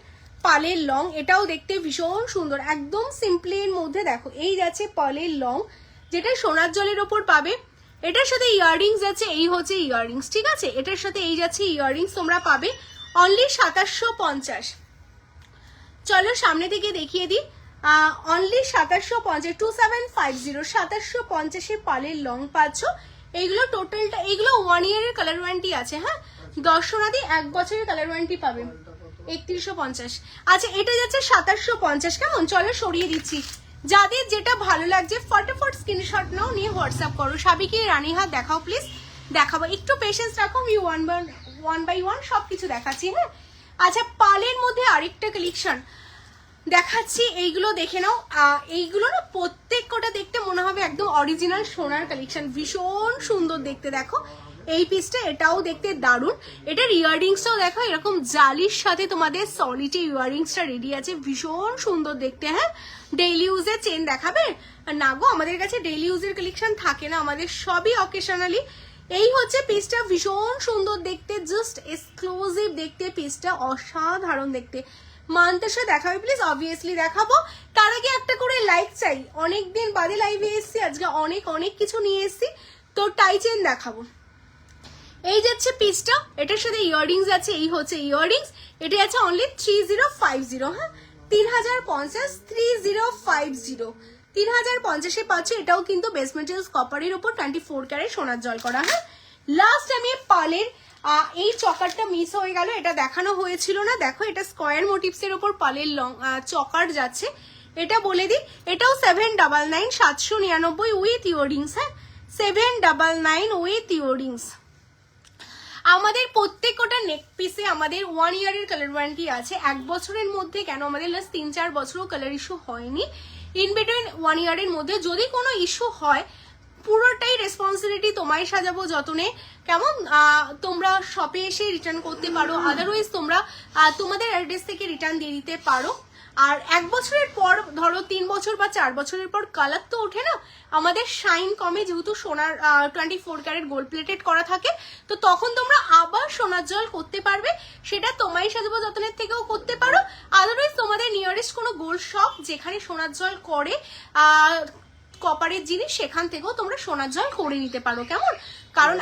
পালের লং, এটাও দেখতে ভীষণ সুন্দর, একদম সিম্পলের মধ্যে দেখো এই যাচ্ছে পালের লং, যেটা সোনার জলের ওপর পাবে। এটার সাথে ইয়াররিংস যাচ্ছে, এই হচ্ছে ইয়াররিংস, ঠিক আছে? এটার সাথে এই যাচ্ছে ইয়াররিংস, তোমরা পাবে অনলি 2750। চলো সামনে থেকে দেখিয়ে দিই, অনলি 2750, 2750 2750-এ পালের লং পাচ্ছ। এইগুলো টোটালটা, এইগুলো 1 ইয়ারের কালার ওয়ারেন্টি আছে। হ্যাঁ দর্শনাদি 1 বছরের কালার ওয়ারেন্টি পাবে 3150। আচ্ছা এটা যাচ্ছে 2750, কেমন? চলো সরিয়ে দিচ্ছি। যাদের যেটা ভালো লাগছে ফটাফট স্ক্রিনশট নাও, নিয়ে হোয়াটসঅ্যাপ করো। সাবিকি রানীহাট দেখাও প্লিজ, দেখাবো, একটু পেশেন্স রাখো, আমি ওয়ান বাই ওয়ান সবকিছু দেখাচ্ছি। হ্যাঁ আচ্ছা পালের মধ্যে আরেকটা কালেকশন দেখাচ্ছি, এইগুলো দেখে নাও, এইগুলো না প্রত্যেক কটা দেখতে মনে হবে একদম অরিজিনাল সোনার কালেকশন, ভীষণ সুন্দর দেখতে। দেখো এই পিসটা, এটাও দেখতে দারুণ, এটার ইয়াররিংসটাও দেখো এরকম জালির সাথে তোমাদের সলিডে ইয়াররিংসটা রেডি আছে, ভীষণ সুন্দর দেখতে। হ্যাঁ ডেইলি ইউজের চেন দেখাবে না গো, আমাদের কাছে ডেইলি ইউজের কালেকশন থাকে না, আমাদের সবই অকেশনালি। এই হচ্ছে পিসটা, ভীষণ সুন্দর দেখতে, জাস্ট এক্সক্লুসিভ দেখতে, পিসটা অসাধারণ দেখতে। মান্তাসা দেখাবে প্লিজ, অবভিয়াসলি দেখাবো, তার আগে একটা করে লাইক চাই, অনেকদিন বাদে লাইভে এসছি, আজকে অনেক কিছু নিয়ে এসছি, তো টাই চেন দেখাবো। এই যাচ্ছে পিসটা, এটার সাথে ইয়াররিংস আছে, এই হচ্ছে ইয়াররিংস, এটা আছে অনলি 3050। হ্যাঁ 3050, 3050, 3050-এ পাচ্ছ। এটাও কিন্তু বেস মেটেরিয়ালস কপারের উপর 24 ক্যারেট সোনার জল করা। হ্যাঁ লাস্ট আমি পালের এই চকারটা মিস হয়ে গেল, এটা দেখানো হয়েছিল না, দেখো এটা স্কোয়ার মোটিভস এর উপর পালের লং চকার যাচ্ছে, এটা বলে দিই, এটাও 799 799 উইথ ইয়াররিংস। হ্যাঁ 799 উইথ ইয়াররিংস। আমাদের প্রত্যেকটা নেক পিসে আমাদের 1 ইয়ারের কালার ওয়ারেন্টি আছে, 1 বছরের মধ্যে কেন, আমাদের লাস্ট 3-4 বছরও কালার ইস্যু হয়নি, ইন বিটুইন 1 ইয়ারের মধ্যে যদি কোনো ইস্যু হয় পুরোটাই রেসপন্সিবিলিটি তোমায় সাজাবো যতনে, কেমন? তোমরা শপে এসে রিটার্ন করতে পারো, আদারওয়াইজ তোমরা তোমাদের অ্যাড্রেস থেকে রিটার্ন দিয়ে দিতে পারো। আর 1 বছরের পর ধরো 3 বছর বা 4 বছরের পর কালার তো ওঠে না, আমাদের শাইন কমে, যেহেতু সোনার 24 ক্যারেট গোল্ড প্লেটেড করা থাকে, তো তখন তোমরা আবার সোনার জল করতে পারবে। সেটা তোমায় সাজাবো যতনের থেকেও করতে পারো, আদারওয়াইজ তোমাদের নিয়ারেস্ট কোনো গোল্ড শপ যেখানে সোনার জল করে কপারের জিনিস, সেখান থেকেও তোমরা সোনার জল করে নিতে পারো। কেমন? কারণ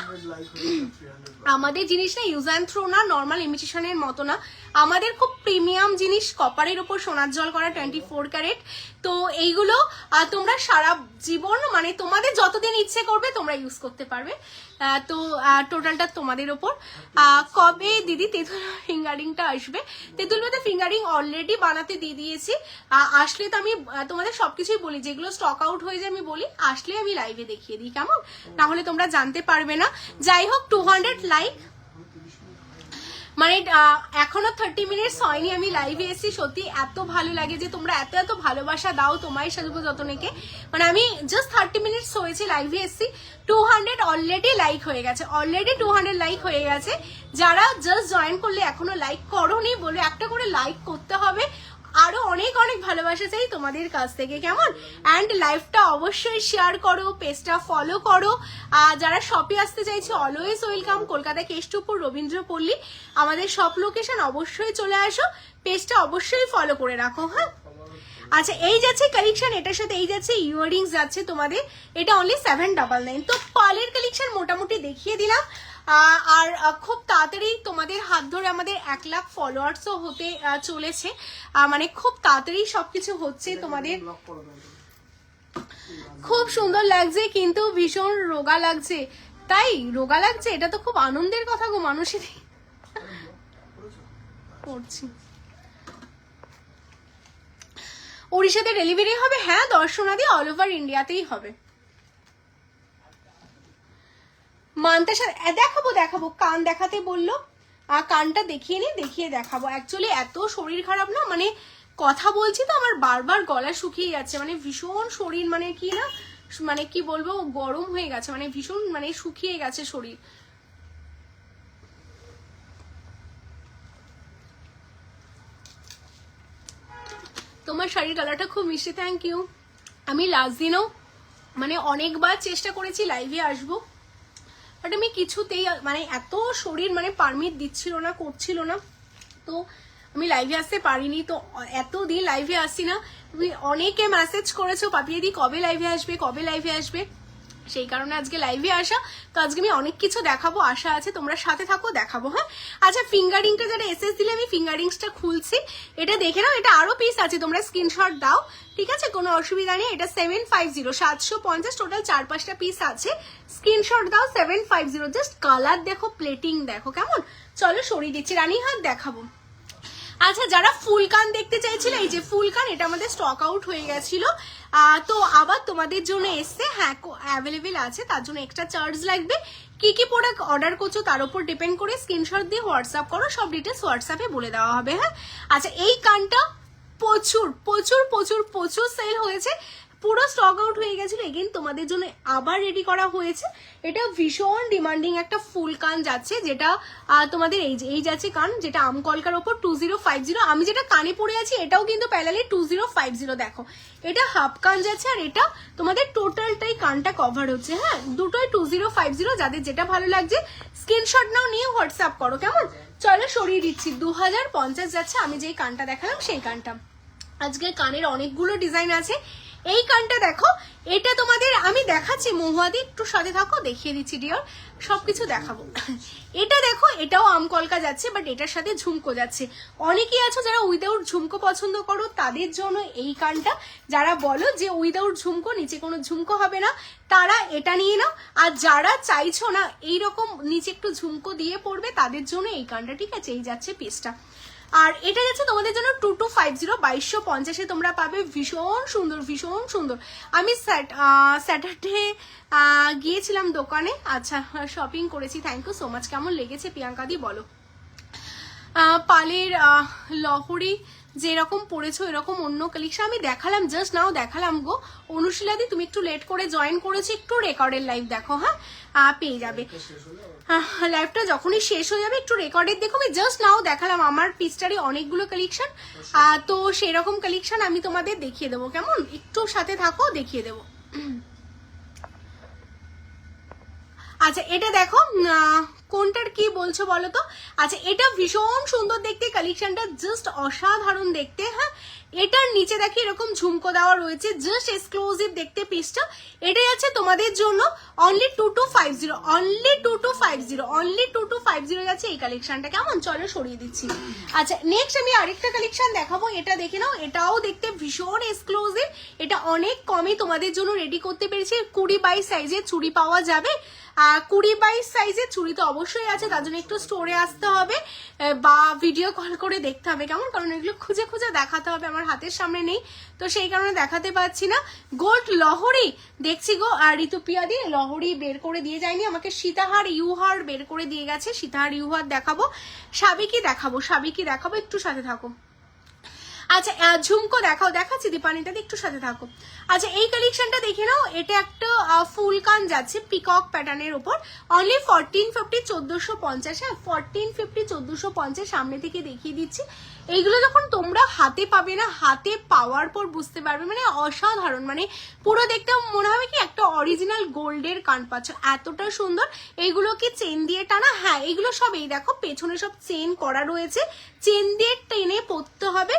আমাদের জিনিসটা ইউজ অ্যান্ড থ্রো না, নর্মাল ইমিটেশনের মতো না, আমাদের খুব প্রিমিয়াম জিনিস, কপারের ওপর সোনার জল করা 24 ক্যারেট। তো এইগুলো তোমরা সারা জীবন মানে তোমাদের যতদিন ইচ্ছে করবে তোমরা ইউজ করতে পারবে। তো টোটালটা তোমাদের ওপর। কবে দিদি তেঁতুল ফিঙ্গারিংটা আসবে? তেঁতুল পাতা ফিঙ্গারিং অলরেডি বানাতে দিয়ে দিয়েছি, আসলে তো আমি তোমাদের সবকিছুই বলি, যেগুলো স্টক আউট হয়ে যায় আমি বলি, আসলে আমি লাইভে দেখিয়ে দিই। কেমন? না হলে তোমরা জানতে পারবে না। যাই হোক, 200 লাইক, মানে এখনো 30 মিনিটস হয়নি আমি লাইভে এসেছি। সত্যি এত ভালো লাগে যে তোমরা এত এত ভালোবাসা দাও তোমায় সাজবো যতনেকে, মানে আমি জাস্ট 30 মিনিটস হয়েছে লাইভে এসেছি, 200 অলরেডি লাইক হয়ে গেছে, অলরেডি 200 লাইক হয়ে গেছে। যারা জাস্ট জয়েন করলে এখনো লাইক করোনি, বলে একটা করে লাইক করতে হবে, আরো অনেক অনেক ভালোবাসা চাই তোমাদের কাছ থেকে। কেমন? অ্যান্ড লাইভটা অবশ্যই শেয়ার করো, পেজটা ফলো করো। যারা শপে আসতে চাইছে অলওয়েজ ওয়েলকাম, কলকাতা কেষ্টপুর রবীন্দ্রপল্লী আমাদের শপ লোকেশন, অবশ্যই চলে আসো, পেজটা অবশ্যই ফলো করে রাখো। হ্যাঁ, আচ্ছা, এই যাচ্ছে কালেকশন, এটার সাথে এই যাচ্ছে ইয়াররিংস যাচ্ছে তোমাদের, এটা অনলি 799। তো পালের কালেকশন মোটামুটি দেখিয়ে দিলাম। আর খুব তাড়াতাড়ি তোমাদের হাত ধরে আমাদের 1 লাখ ফলোয়ার্সও হতে চলেছে, মানে খুব তাড়াতাড়ি সবকিছু হচ্ছে। তোমাদের খুব সুন্দর লাগছে, কিন্তু ভীষণ রোগা লাগছে। তাই রোগা লাগছে? এটা তো খুব আনন্দের কথা গো, মানুষের করছি। উড়িষ্যাতে ডেলিভারি হবে? হ্যাঁ দর্শনাদি অল ওভার ইন্ডিয়াতেই হবে। মানতার সাথে দেখাবো, কান দেখাতে বললো, কানটা দেখিয়ে নি, দেখিয়ে দেখাবো। অ্যাকচুয়ালি এত শরীর খারাপ না, মানে কথা বলছি তো আমার বারবার গলা শুকিয়ে যাচ্ছে, মানে ভীষণ শরীর, মানে কি না, মানে কি বলবো, গরম হয়ে গেছে, মানে ভীষণ মানে শুকিয়ে গেছে শরীর। তোমার শাড়ির কালারটা খুব মিষ্টি, থ্যাংক ইউ। আমি লাস্ট দিনও মানে অনেকবার চেষ্টা করেছি লাইভে আসবো, বাট আমি কিছুতেই মানে এত শরীর মানে পারমিট দিচ্ছিল না, করছিল না, তো আমি লাইভে আসতে পারিনি। তো এতদিন লাইভে আসছি না, তুমি অনেকে মেসেজ করেছো পাপিয়াদি কবে লাইভে আসবে, কবে লাইভে আসবে, সেই কারণে আজকে লাইভে আসা। তো আজকে আমি অনেক কিছু দেখাবো, আশা আছে তোমরা সাথে থাকো, দেখাবো। হ্যাঁ, আচ্ছা, ফিঙ্গারিংটা যেটা এসএস দিলে আমি ফিঙ্গারিংসটা খুলছি, এটা দেখে নাও, এটা আরো পিস আছে, তোমরা স্ক্রিনশট দাও, ঠিক আছে, কোনো অসুবিধা নেই। এটা 750, 750 টোটাল 4-5টা পিস আছে, স্ক্রিনশট দাও 750। জাস্ট কালার দেখো, প্লেটিং দেখো, কেমন? চলো সরিয়ে দিচ্ছি, রানী হাত দেখাবো। আচ্ছা, যারা ফুল কান দেখতে চাইছিল, এই যে ফুল কান, এটা আমাদের স্টক আউট হয়ে গেছিল, তো আবার তোমাদের জন্য এসছে। হ্যাঁ, অ্যাভেলেবেল আছে, তার জন্য এক্সট্রা চার্জ লাগবে। কি কি প্রোডাক্ট অর্ডার করছো তার উপর ডিপেন্ড করে স্ক্রিনশট দিয়ে হোয়াটসঅ্যাপ করো, সব ডিটেলস হোয়াটসঅ্যাপে বলে দেওয়া হবে। হ্যাঁ, আচ্ছা, এই কানটা প্রচুর প্রচুর প্রচুর প্রচুর সেল হয়েছে, পুরো স্টক আউট হয়ে গেছিল, এগেন তোমাদের জন্য আবার রেডি করা হয়েছে। এটা ভীষণ ডিমান্ডিং একটা ফুল কান যাচ্ছে, যেটা তোমাদের এই যাচ্ছে কান, যেটা আমকলকার ওপর 2050। আমি যেটা কানে পরে আছি এটাও কিন্তু প্যারালি 2050। দেখো, এটা হাফ কান যাচ্ছে, আর এটা তোমাদের টোটালটাই কানটা কভার হচ্ছে। হ্যাঁ, দুটোই 2050। যাদের যেটা ভালো লাগছে স্ক্রিনশট নাও, নিয়ে হোয়াটসঅ্যাপ করো। কেমন? চলো সরিয়ে দিচ্ছি, 2050 যাচ্ছে। আমি যেই কানটা দেখালাম সেই কানটা। আজকে কানের অনেকগুলো ডিজাইন আছে। এই কানটা দেখো, এটা তোমাদের আমি দেখাচ্ছি, মহুয়াদি একটু সাথে থাকো, দেখিয়ে দিচ্ছি ডিয়ার, সবকিছু দেখাবো। এটা দেখো, এটাও আমকলকা যাচ্ছে, বাট এটার সাথে ঝুমকো যাচ্ছে। অনেকেই আছো যারা উইদাউট ঝুমকো পছন্দ করো, তাদের জন্য এই কানটা। যারা বলো যে উইদাউট ঝুমকো, নিচে কোনো ঝুমকো হবে না, তারা এটা নিয়ে নাও। আর যারা চাইছো না এইরকম নিচে একটু ঝুমকো দিয়ে পড়বে, তাদের জন্য এই কানটা, ঠিক আছে? এই যাচ্ছে পিসটা। আর এটা যাচ্ছে তোমাদের জন্য 2250, 2250 তোমরা পাবে। ভীষণ সুন্দর, ভীষণ সুন্দর। আমি স্যাটারডে গিয়েছিলাম দোকানে, আচ্ছা, শপিং করেছি। Thank you so much. কেমন লেগেছে প্রিয়াঙ্কা দি বলো? পালের লহরি যে এরকম পরেছো এরকম অন্য কালেকশন আমি দেখালাম, জাস্ট নাও দেখালাম গো। অনুশীলাদি তুমি একটু লেট করে জয়েন করেছো, একটু রেকর্ডের লাইভ দেখো, হ্যাঁ পেয়ে যাবে। লাইভটা যখনই শেষ হয়ে যাবে একটু রেকর্ডের দেখো, আমি জাস্ট নাও দেখালাম আমার পিস্টারে অনেকগুলো কালেকশন, তো সেরকম কালেকশন আমি তোমাদের দেখিয়ে দেবো, কেমন? একটু সাথে থাকো, দেখিয়ে দেবো। আচ্ছা এটা দেখো, কোনটার কি বলছো বলো তো? আচ্ছা এটা ভীষণ সুন্দর দেখতে, কালেকশনটা জাস্ট অসাধারণ দেখতে। হ্যাঁ এটার নিচে দেখি এরকম ঝুমকো দেওয়া রয়েছে, জাস্ট এক্সক্লুসিভ দেখতে পিসটা। এটাই আছে তোমাদের জন্য অনলি 2250, অনলি 2250, অনলি 2250 যাচ্ছে এই কালেকশনটা, কেমন? চলো সরিয়ে দিচ্ছি। আচ্ছা নেক্সট আমি আরেকটা কালেকশন দেখাবো, এটা দেখে নাও, এটাও দেখতে ভীষণ এক্সক্লুসিভ। এটা অনেক কমে তোমাদের জন্য রেডি করতে পেরেছি। 20 সাইজের চুড়ি পাওয়া যাবে, 20 সাইজের চুড়ি তো অবশ্যই আছে, তার জন্য একটু স্টোরে আসতে হবে বা ভিডিও কল করে দেখতে হবে, কেমন? কারণ এগুলো খুঁজে খুঁজে দেখাতে হবে, আমার হাতের সামনে নেই তো সেই কারণে দেখাতে পাচ্ছি না। গোল্ড লহরি দেখছি গো, আর ঋতুপ্রিয়া দিয়ে লহরি বের করে দিয়ে যায়নি আমাকে, সীতাহার ইউহার বের করে দিয়ে গেছে, সীতাহার ইউহার দেখাবো, সাবিকি দেখাবো, সাবিকি দেখাবো, একটু সাথে থাকো। আচ্ছা ঝুমকো দেখাও, দেখাচ্ছি দীপানিটাতে, একটু সাথে থাকো। আচ্ছা এই কালেকশনটা দেখে নাও, এটা একটা ফুল কান যাচ্ছে পিকক প্যাটার্নের উপর, অনলি 1450, 1450। হ্যাঁ 1450, 1450 সামনে থেকে দেখিয়ে দিচ্ছি। এইগুলো যখন তোমরা হাতে পাবে না, হাতে পাওয়ার পর বুঝতে পারবে মানে অসাধারণ, মানে পুরো দেখতে মনে হবে কি একটা অরিজিনাল গোল্ডের কান পাচ্ছ, এতটা সুন্দর। এইগুলো কি চেন দিয়ে টানা? হ্যাঁ এগুলো সব এই দেখো পেছনে সব চেন করা রয়েছে, চেন দিয়ে টেনে পরতে হবে,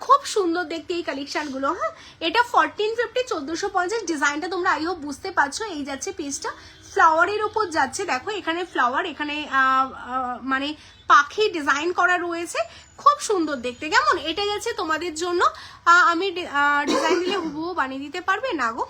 খুব সুন্দর দেখতে এই কালেকশন গুলো। হ্যাঁ এটা 1450, 1450 ডিজাইনটা তোমরা আই হোপ বুঝতে পারছো। এই যাচ্ছে পিসটা ফ্লাওয়ারের উপর যাচ্ছে, দেখো এখানে ফ্লাওয়ার, এখানে মানে পাখি ডিজাইন করা রয়েছে, খুব সুন্দর দেখতে, কেমন? এটা যাচ্ছে তোমাদের জন্য, আমি ডিজাইন দিলে হুবহু বানিয়ে দিতে পারবে না গো।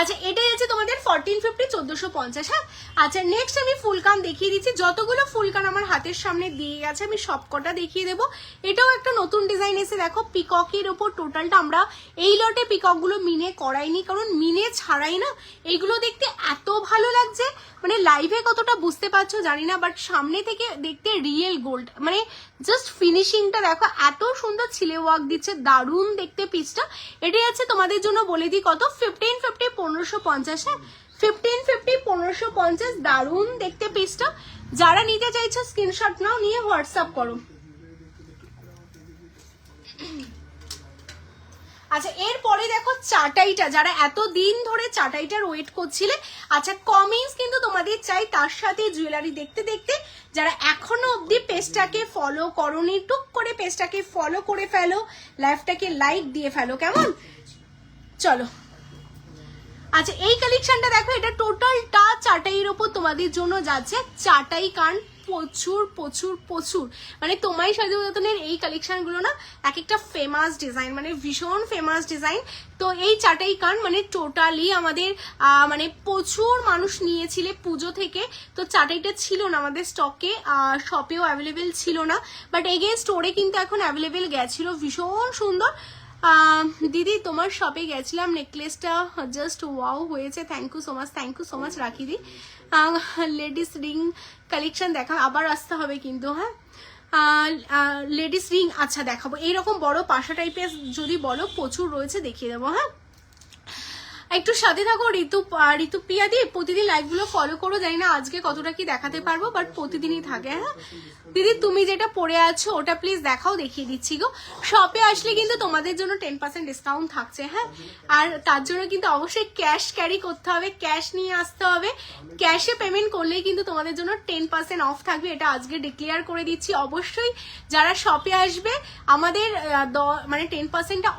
আচ্ছা এটা যাচ্ছে তোমাদের 1450, 1450। হ্যাঁ আচ্ছা নেক্সট আমি ফুলকান দেখিয়ে দিচ্ছি, যতগুলো ফুলকান আমার হাতের সামনে দিয়ে গেছে আমি সবকটা দেখিয়ে দেবো। এটাও একটা নতুন ডিজাইন এসে দেখো, পিককের ওপর টোটালটা আমরা এই লটে পিককগুলো মিনে করাইনি, কারণ মিনে ছাড়াই না এইগুলো দেখতে এত ভালো লাগছে, মানে লাইভে কতটা বুঝতে পারছো জানি না, বাট সামনে থেকে দেখতে রিয়েল গোল্ড, মানে জাস্ট ফিনিশিংটা দেখো, এত সুন্দর ছিলে ওয়ার্ক দিচ্ছে, দারুণ দেখতে পিসটা। এটাই আছে তোমাদের জন্য বলে দিই কত, 1550, 1550। হ্যাঁ 1550, 1550, দারুণ দেখতে পিসটা। যারা নিতে চাইছো স্ক্রিনশট নাও, নিয়ে হোয়াটসঅ্যাপ করো। আচ্ছা এরপরে দেখো চাটাইটা, যারা এতদিন ধরে চাটাইটার ওয়েট করছিলে, আচ্ছা কমেন্টস কিন্তু তোমাদের চাই, তার সাথে জুয়েলারি দেখতে দেখতে যারা এখনো অবধি পেজটাকে ফলো করোনি, টুক করে পেজটাকে ফলো করে ফেলো, লাইভটাকে লাইক দিয়ে ফেলো, কেমন? চলো আচ্ছা এই কালেকশনটা দেখো, এটা টোটালটা চাটাইয়ের ওপর তোমাদের জন্য যাচ্ছে, চাটাই কান প্রচুর প্রচুর প্রচুর, মানে তোমায় সাজু যতনের এই কালেকশন গুলো না এক একটা ফেমাস ডিজাইন, মানে ভীষণ ফেমাস ডিজাইন। তো এই চাটাই কান মানে টোটালি আমাদের মানে প্রচুর মানুষ নিয়েছিলে পুজো থেকে, তো চাটাইটা ছিল না আমাদের স্টকে, শপেও অ্যাভেলেবেল ছিল না, বাট এগেন স্টোরে কিন্তু এখন অ্যাভেলেবেল গেছিল, ভীষণ সুন্দর। দিদি তোমার শপে গেছিলাম, নেকলেসটা জাস্ট ওয়াও হয়েছে, thank you so much, thank you so much Rakhi দি। লেডিস রিং কালেকশন দেখা, আবার আসতে হবে কিন্তু। হ্যাঁ লেডিস রিং আচ্ছা দেখাবো, এইরকম বড় পাশা টাইপের যদি বলো প্রচুর রয়েছে, দেখিয়ে দেবো। হ্যাঁ একটু সাথে থাকো। ঋতুপ্রিয়া দি প্রতিদিন লাইভগুলো ফলো করো, জানি না আজকে কতটা কি দেখাতে পারবো, বাট প্রতিদিনই থাকে। হ্যাঁ দিদি তুমি যেটা পরে আছো ওটা প্লিজ দেখাও, দেখিয়ে দিচ্ছি গো। শপে আসলে কিন্তু তোমাদের জন্য 10% ডিসকাউন্ট থাকছে। হ্যাঁ আর তার জন্য কিন্তু অবশ্যই ক্যাশ ক্যারি করতে হবে, ক্যাশ নিয়ে আসতে হবে, ক্যাশে পেমেন্ট করলেই কিন্তু তোমাদের জন্য 10% অফ থাকবে, এটা আজকে ডিক্লেয়ার করে দিচ্ছি। অবশ্যই যারা শপে আসবে আমাদের মানে 10%টা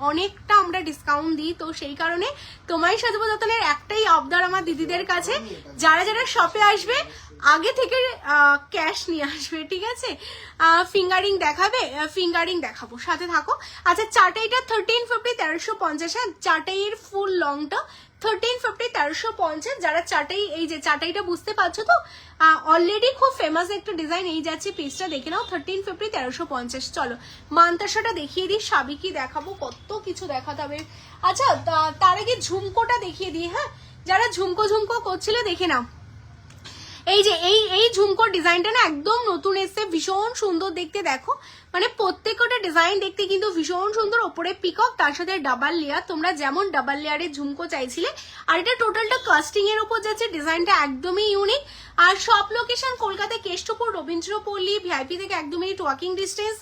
অনেকটা আমরা ডিসকাউন্ট দিই, তো সেই কারণে তোমায় সাজাবো যতনের একটাই আবদার আমার দিদিদের কাছে, যারা যারা শপে আসবে আগে থেকে ক্যাশ নিয়ে আসবে, ঠিক আছে? ফিঙ্গারিং দেখাবে, ফিঙ্গারিং দেখাবো, সাথে থাকো। আচ্ছা চাটাইটা 1350, 1350। চাটাইয়ের ফুল লংটা 1350, 1350। যারা চাটাই, এই যে চাটাইটা বুঝতে পারছো তো, অলরেডি খুব ফেমাস একটা ডিজাইন, এই যাচ্ছে পিসটা দেখে নাও, 1350, 1350। চলো মান্তাসাটা দেখিয়ে দিই, সাবিকি দেখাবো, কত কিছু দেখাতে হবে। আচ্ছা তার আগে ঝুমকোটা দেখিয়ে দিই। হ্যাঁ যারা ঝুমকো করছিলে দেখে নাও, এই যে এই ঝুমকোর ডিজাইনটা না একদম নতুন এসছে, ভীষণ সুন্দর দেখতে। দেখো মানে প্রত্যেকটা ডিজাইন দেখতে কিন্তু ভীষণ সুন্দর, ওপরে পিকক তার সাথে ডাবল লেয়ার, তোমরা যেমন ডাবল লেয়ারের ঝুমকো চাইছিলে। আর এটা টোটালটা কাস্টিং এর উপর যাচ্ছে, ডিজাইনটা একদমই ইউনিক। আর সব লোকেশন কলকাতা কেষ্টপুর, রবীন্দ্রপল্লী, ভিআইপি থেকে 1-2 মিনিট ওয়াকিং ডিস্টেন্স।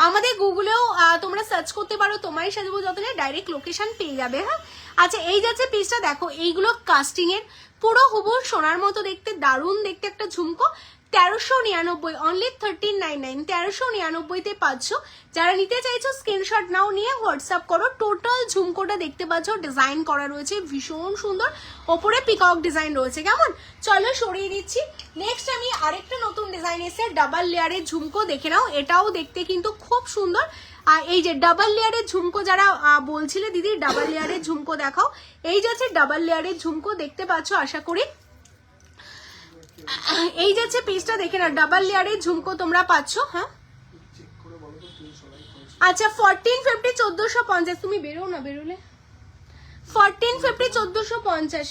আমাদের গুগলেও তোমরা সার্চ করতে পারো তোমারই সাজাবো যতনে, ডাইরেক্ট লোকেশন পেয়ে যাবে। হ্যাঁ আচ্ছা, এই যাচ্ছে পিসটা, দেখো এইগুলো কাস্টিং এর, পুরো হুবহু সোনার মতো দেখতে, দারুণ দেখতে একটা ঝুমকো। 1399, অনলি 1399, 1399-তে পাচ্ছ। যারা নিতে চাইছো স্ক্রিনশট নাও, নিয়ে হোয়াটসঅ্যাপ করো। টোটাল ঝুমকোটা দেখতে পাচ্ছ ডিজাইন করা রয়েছে, ভীষণ সুন্দর, ওপরে পিকক ডিজাইন রয়েছে। কেমন, চলো সরিয়ে দিচ্ছি। নেক্সট আমি আরেকটা নতুন ডিজাইন এসে ডাবল লেয়ারের ঝুমকো দেখে নাও, এটাও দেখতে কিন্তু খুব সুন্দর। আর এই যে ডাবল লেয়ারের ঝুমকো, যারা বলছিলে দিদি ডাবল লেয়ারের ঝুমকো দেখাও, এই যাচ্ছে ডাবল লেয়ারের ঝুমকো দেখতে পাচ্ছ আশা করি। এই যাচ্ছে পিসটা দেখে না, ডাবল লেয়ারের ঝুমকো তোমরা পাচ্ছ। হ্যাঁ আচ্ছা, 1450 1450, তুমি বেরো না, বেরোলে 1450 1450,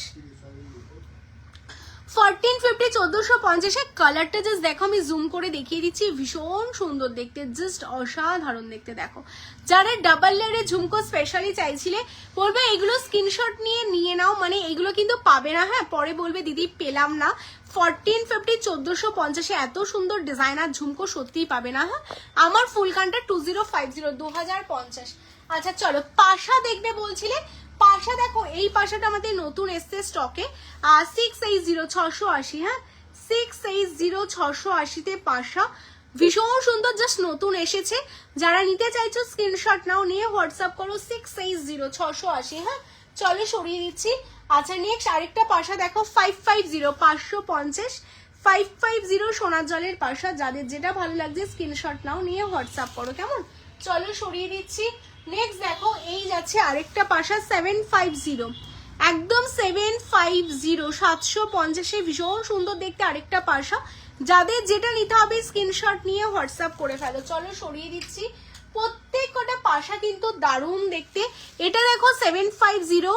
1450 কালারটা জাস্ট দেখো, আমি জুম করে দেখিয়ে দিচ্ছি, ভীষণ সুন্দর দেখতে, জাস্ট অসাধারণ দেখতে। দেখো যারা ডাবল লেয়ারের ঝুমকো স্পেশালি চাইছিলে, বলবে এগুলো স্ক্রিনশট নিয়ে নাও, মানে এগুলো কিন্তু পাবে না। হ্যাঁ পরে বলবে দিদি পেলাম না। 1450 1450 এত সুন্দর ডিজাইনার ঝুমকো সত্যিই পাবে না। হ্যাঁ আমার ফুল কানটা 2050 2050। আচ্ছা চলো পাশা দেখবে বলছিলে, পাশা দেখো এই পাশাটা আমাদের নতুন এসছে স্টকে, 680 680। হ্যাঁ 680 680-তে পাশা, ভীষণ সুন্দর, জাস্ট নতুন এসেছে। যারা নিতে চাইছো স্ক্রিনশট নাও, নিয়ে হোয়াটসঅ্যাপ করো 680 680। হ্যাঁ চলো সরিয়ে দিচ্ছি। আচ্ছা নেক্সট আরেকটা পাশা দেখো, 550 550 550 সোনার জলের পাশা। যাদের যেটা ভালো লাগছে স্ক্রিনশট নাও, নিয়ে হোয়াটসঅ্যাপ করো। কেমন, চলো সরিয়ে দিচ্ছি। নেক্সট দেখো এই যাচ্ছে আরেকটা পাশা 750, একদম 750 750-এ, ভীষণ সুন্দর দেখতে আরেকটা পাশা। যাদের যেটা নিতে হবে স্ক্রিনশট নিয়ে হোয়াটসঅ্যাপ করে ফেলো। চলো সরিয়ে দিচ্ছি। প্রত্যেকটা পাশা কিন্তু দারুণ দেখতে। এটা দেখো 750,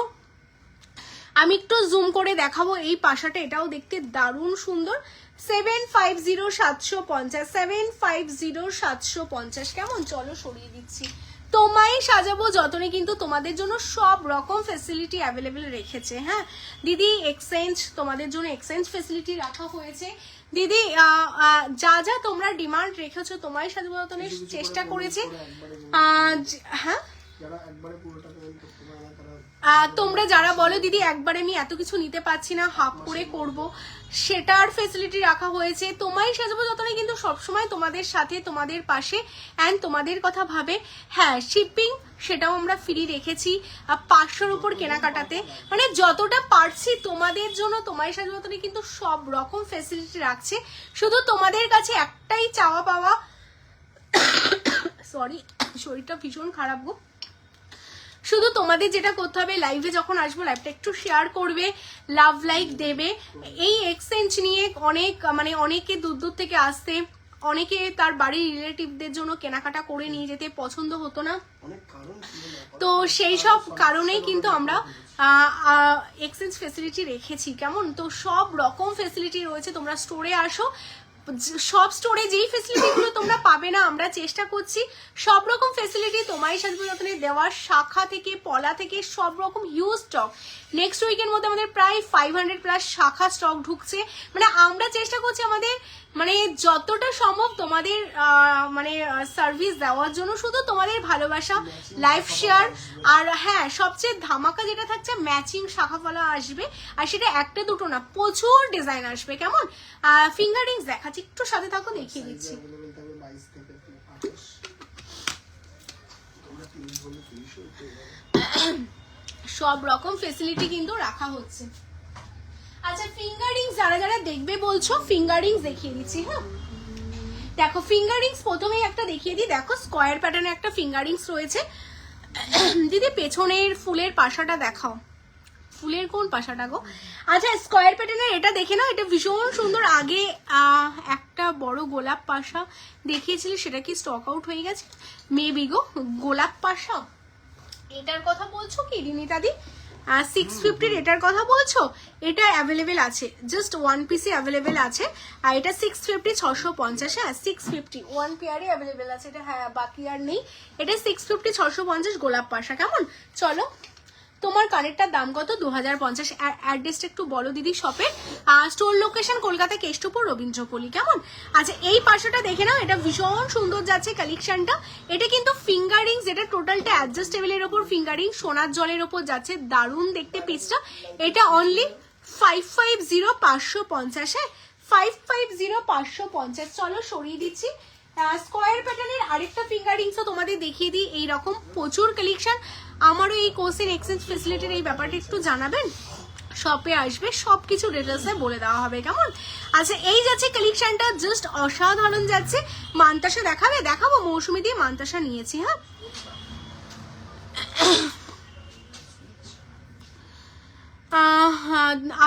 আমি একটু জুম করে দেখাবো এই পাশাটা, এটাও দেখতে দারুণ সুন্দর। 750 750 750 750। কেমন, চলো সরিয়ে দিচ্ছি। তোমায় সাজাবো যতনে কিন্তু তোমাদের জন্য সব রকম ফ্যাসিলিটি অ্যাভেলেবেল রেখেছে। হ্যাঁ দিদি এক্সচেঞ্জ, তোমাদের জন্য এক্সচেঞ্জ ফ্যাসিলিটি রাখা হয়েছে। দিদি যা যা তোমরা ডিমান্ড রেখেছো তোমায় সাজাবো যতনে চেষ্টা করেছি। হ্যাঁ তোমরা যারা বলো দিদি একবারে আমি এত কিছু নিতে পারছি না, হাফ করে করব, সেটার ফেসিলিটি রাখা হয়েছে। তোমায় সাজাবো যতনে কিন্তু সবসময় তোমাদের সাথে, তোমাদের পাশে, অ্যান্ড তোমাদের কথা ভাবে। হ্যাঁ শিপিং সেটাও আমরা ফ্রি রেখেছি 500-র উপর কেনাকাটাতে, মানে যতটা পারছি তোমাদের জন্য তোমায় সাজাবো যতনে কিন্তু সব রকম ফেসিলিটি রাখছে। শুধু তোমাদের কাছে একটাই চাওয়া পাওয়া, সরি শরীরটা ভীষণ খারাপ গো, শুধু তোমাদের যেটা করতে হবে লাইভে যখন আসবো লাইভটা একটু শেয়ার করবে, লাভ লাইক দেবে। এই এক্সচেঞ্জ নিয়ে অনেকে দূর দূর থেকে আসতে, অনেকে তার বাড়ির রিলেটিভদের জন্য কেনাকাটা করে নিয়ে যেতে পছন্দ হতো না, তো সেই সব কারণেই কিন্তু আমরা এক্সচেঞ্জ ফেসিলিটি রেখেছি। কেমন, তো সব রকম ফেসিলিটি রয়েছে। তোমরা স্টোরে আসো, সব স্টোরে যেই ফেসিলিটিগুলো তোমরা পাবে না আমরা চেষ্টা করছি সব রকম ফেসিলিটি তোমায় সাজাবো যতনে দেওয়ার, শাখা থেকে পলা থেকে সব রকম হিউজ স্টক। নেক্সট উইকের মধ্যে আমাদের প্রায় 500+ শাখা স্টক ঢুকছে। মানে আমরা চেষ্টা করছি আমাদের মানে যতটা সম্ভব তোমাদের সার্ভিস দেওয়ার জন্য, শুধু তোমাদের ভালোবাসা, লাইভ শেয়ার। আর হ্যাঁ সবচেয়ে ধামাকা যেটা থাকছে ম্যাচিং শাখা পলা আসবে, আর সেটা একটা দুটো না, প্রচুর ডিজাইন আসবে। কেমন, ফিঙ্গার রিংস দেখাচ্ছি, একটু সাথে থাকো দেখিয়ে দিচ্ছি। সব রকম ফেসিলিটি কিন্তু রাখা হচ্ছে। আচ্ছা ফিঙ্গার রিংস যারা যারা দেখবে বলছো, ফিঙ্গার রিংস দেখিয়ে দিচ্ছি। হ্যাঁ দেখো ফিঙ্গার রিংস প্রথমেই একটা দেখিয়ে দিই। দেখো স্কোয়ার প্যাটার্নে একটা ফিঙ্গার রিংস রয়েছে। দিদি পেছনের ফুলের পাশাটা দেখাও, ফুলের কোন পাশাটা গো? আচ্ছা স্কোয়ার প্যাটার্নের এটা দেখে নাও, এটা ভীষণ সুন্দর। আগে একটা বড় গোলাপ পাশা দেখিয়েছিলে, সেটা কি স্টক আউট হয়ে গেছে মেবি গো? গোলাপ পাশা এটার কথা বলছো কি রিনিতাদি? 650 এটার কথা বলছো, এটা অ্যাভেলেবেল আছে, জাস্ট ওয়ান পিসে অ্যাভেলেবেল আছে। আর এটা 650 650, হ্যাঁ 650 ওয়ান পেয়ারে অ্যাভেলেবেল আছে এটা, হ্যাঁ বাকি আর নেই। এটা 650 650 গোলাপ পাশা। কেমন? চলো তোমার কানেরটার দাম কত? 2050। অ্যাড্রেসটা একটু বলো দিদি শপে। Store location Kolkata Keshtopur Rabindrapalli. কেমন? আচ্ছা এই পাশাটা দেখে নাও, এটা ভীষণ সুন্দর যাচ্ছে কালেকশনটা। এটা কিন্তু ফিঙ্গারিংস, এটা টোটালটা অ্যাডজাস্টেবলের ওপর ফিঙ্গারিং, সোনার জলের ওপর যাচ্ছে, দারুণ দেখতে পিসটা। এটা অনলি 550 550, হ্যাঁ 550 550। চলো সরিয়ে দিচ্ছি। স্কোয়ার প্যাটার্নের আরেকটা ফিঙ্গারিংসও তোমাদের দেখিয়ে দিই। এইরকম প্রচুর কালেকশন। আমারও এই কোর্সের এক্সচেঞ্জ ফেসিলিটির এই ব্যাপারটা একটু জানাবেন, শপে আসবে সবকিছু ডিটেলসে বলে দেওয়া হবে। কেমন? আচ্ছা এই যাচ্ছে কালেকশনটা, জাস্ট অসাধারণ যাচ্ছে। মানতাসা দেখাবে? দেখাবো, মৌসুমি দিয়ে মানতাসা নিয়েছি। হ্যাঁ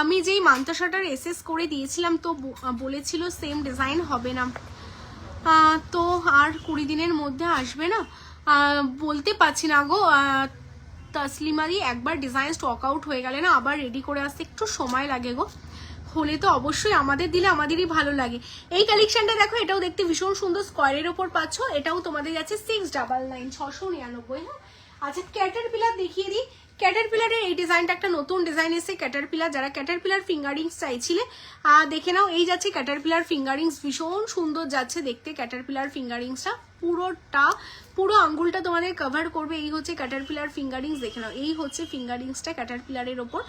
আমি যেই মানতাসাটার এসএস করে দিয়েছিলাম তো বলেছিল সেম ডিজাইন হবে না, তো আর 20 দিনের মধ্যে আসবে না, বলতে পারছি না গো। তসলিমাদি একবার ডিজাইন স্টক আউট হয়ে গেলে না আবার রেডি করে আসতে একটু সময় লাগে গো। হলে তো অবশ্যই আমাদের দিলে আমাদেরই ভালো লাগে। এই কালেকশনটা দেখো, এটাও দেখতে ভীষণ সুন্দর, স্কোয়ারের ওপর পাচ্ছ। এটাও তোমাদের যাচ্ছে 699 699। হ্যাঁ আচ্ছা ক্যাটারপিলার দেখিয়ে দিই। ক্যাটারপিলারের এই ডিজাইনটা একটা নতুন ডিজাইন এসেছে ক্যাটারপিলার, যারা ক্যাটারপিলার ফিঙ্গারিংস চাইছিলে দেখে নাও। এই যাচ্ছে ক্যাটারপিলার ফিঙ্গারিংস, ভীষণ সুন্দর যাচ্ছে দেখতে ক্যাটারপিলার ফিঙ্গারিংসটা। পুরো আঙ্গুলটা তোমাদের কভার করবে। এই হচ্ছে ক্যাটারপিলার ফিঙ্গারিংস, দেখে নাও। এই হচ্ছে ফিঙ্গারিংসটা ক্যাটারপিলারের ওপর।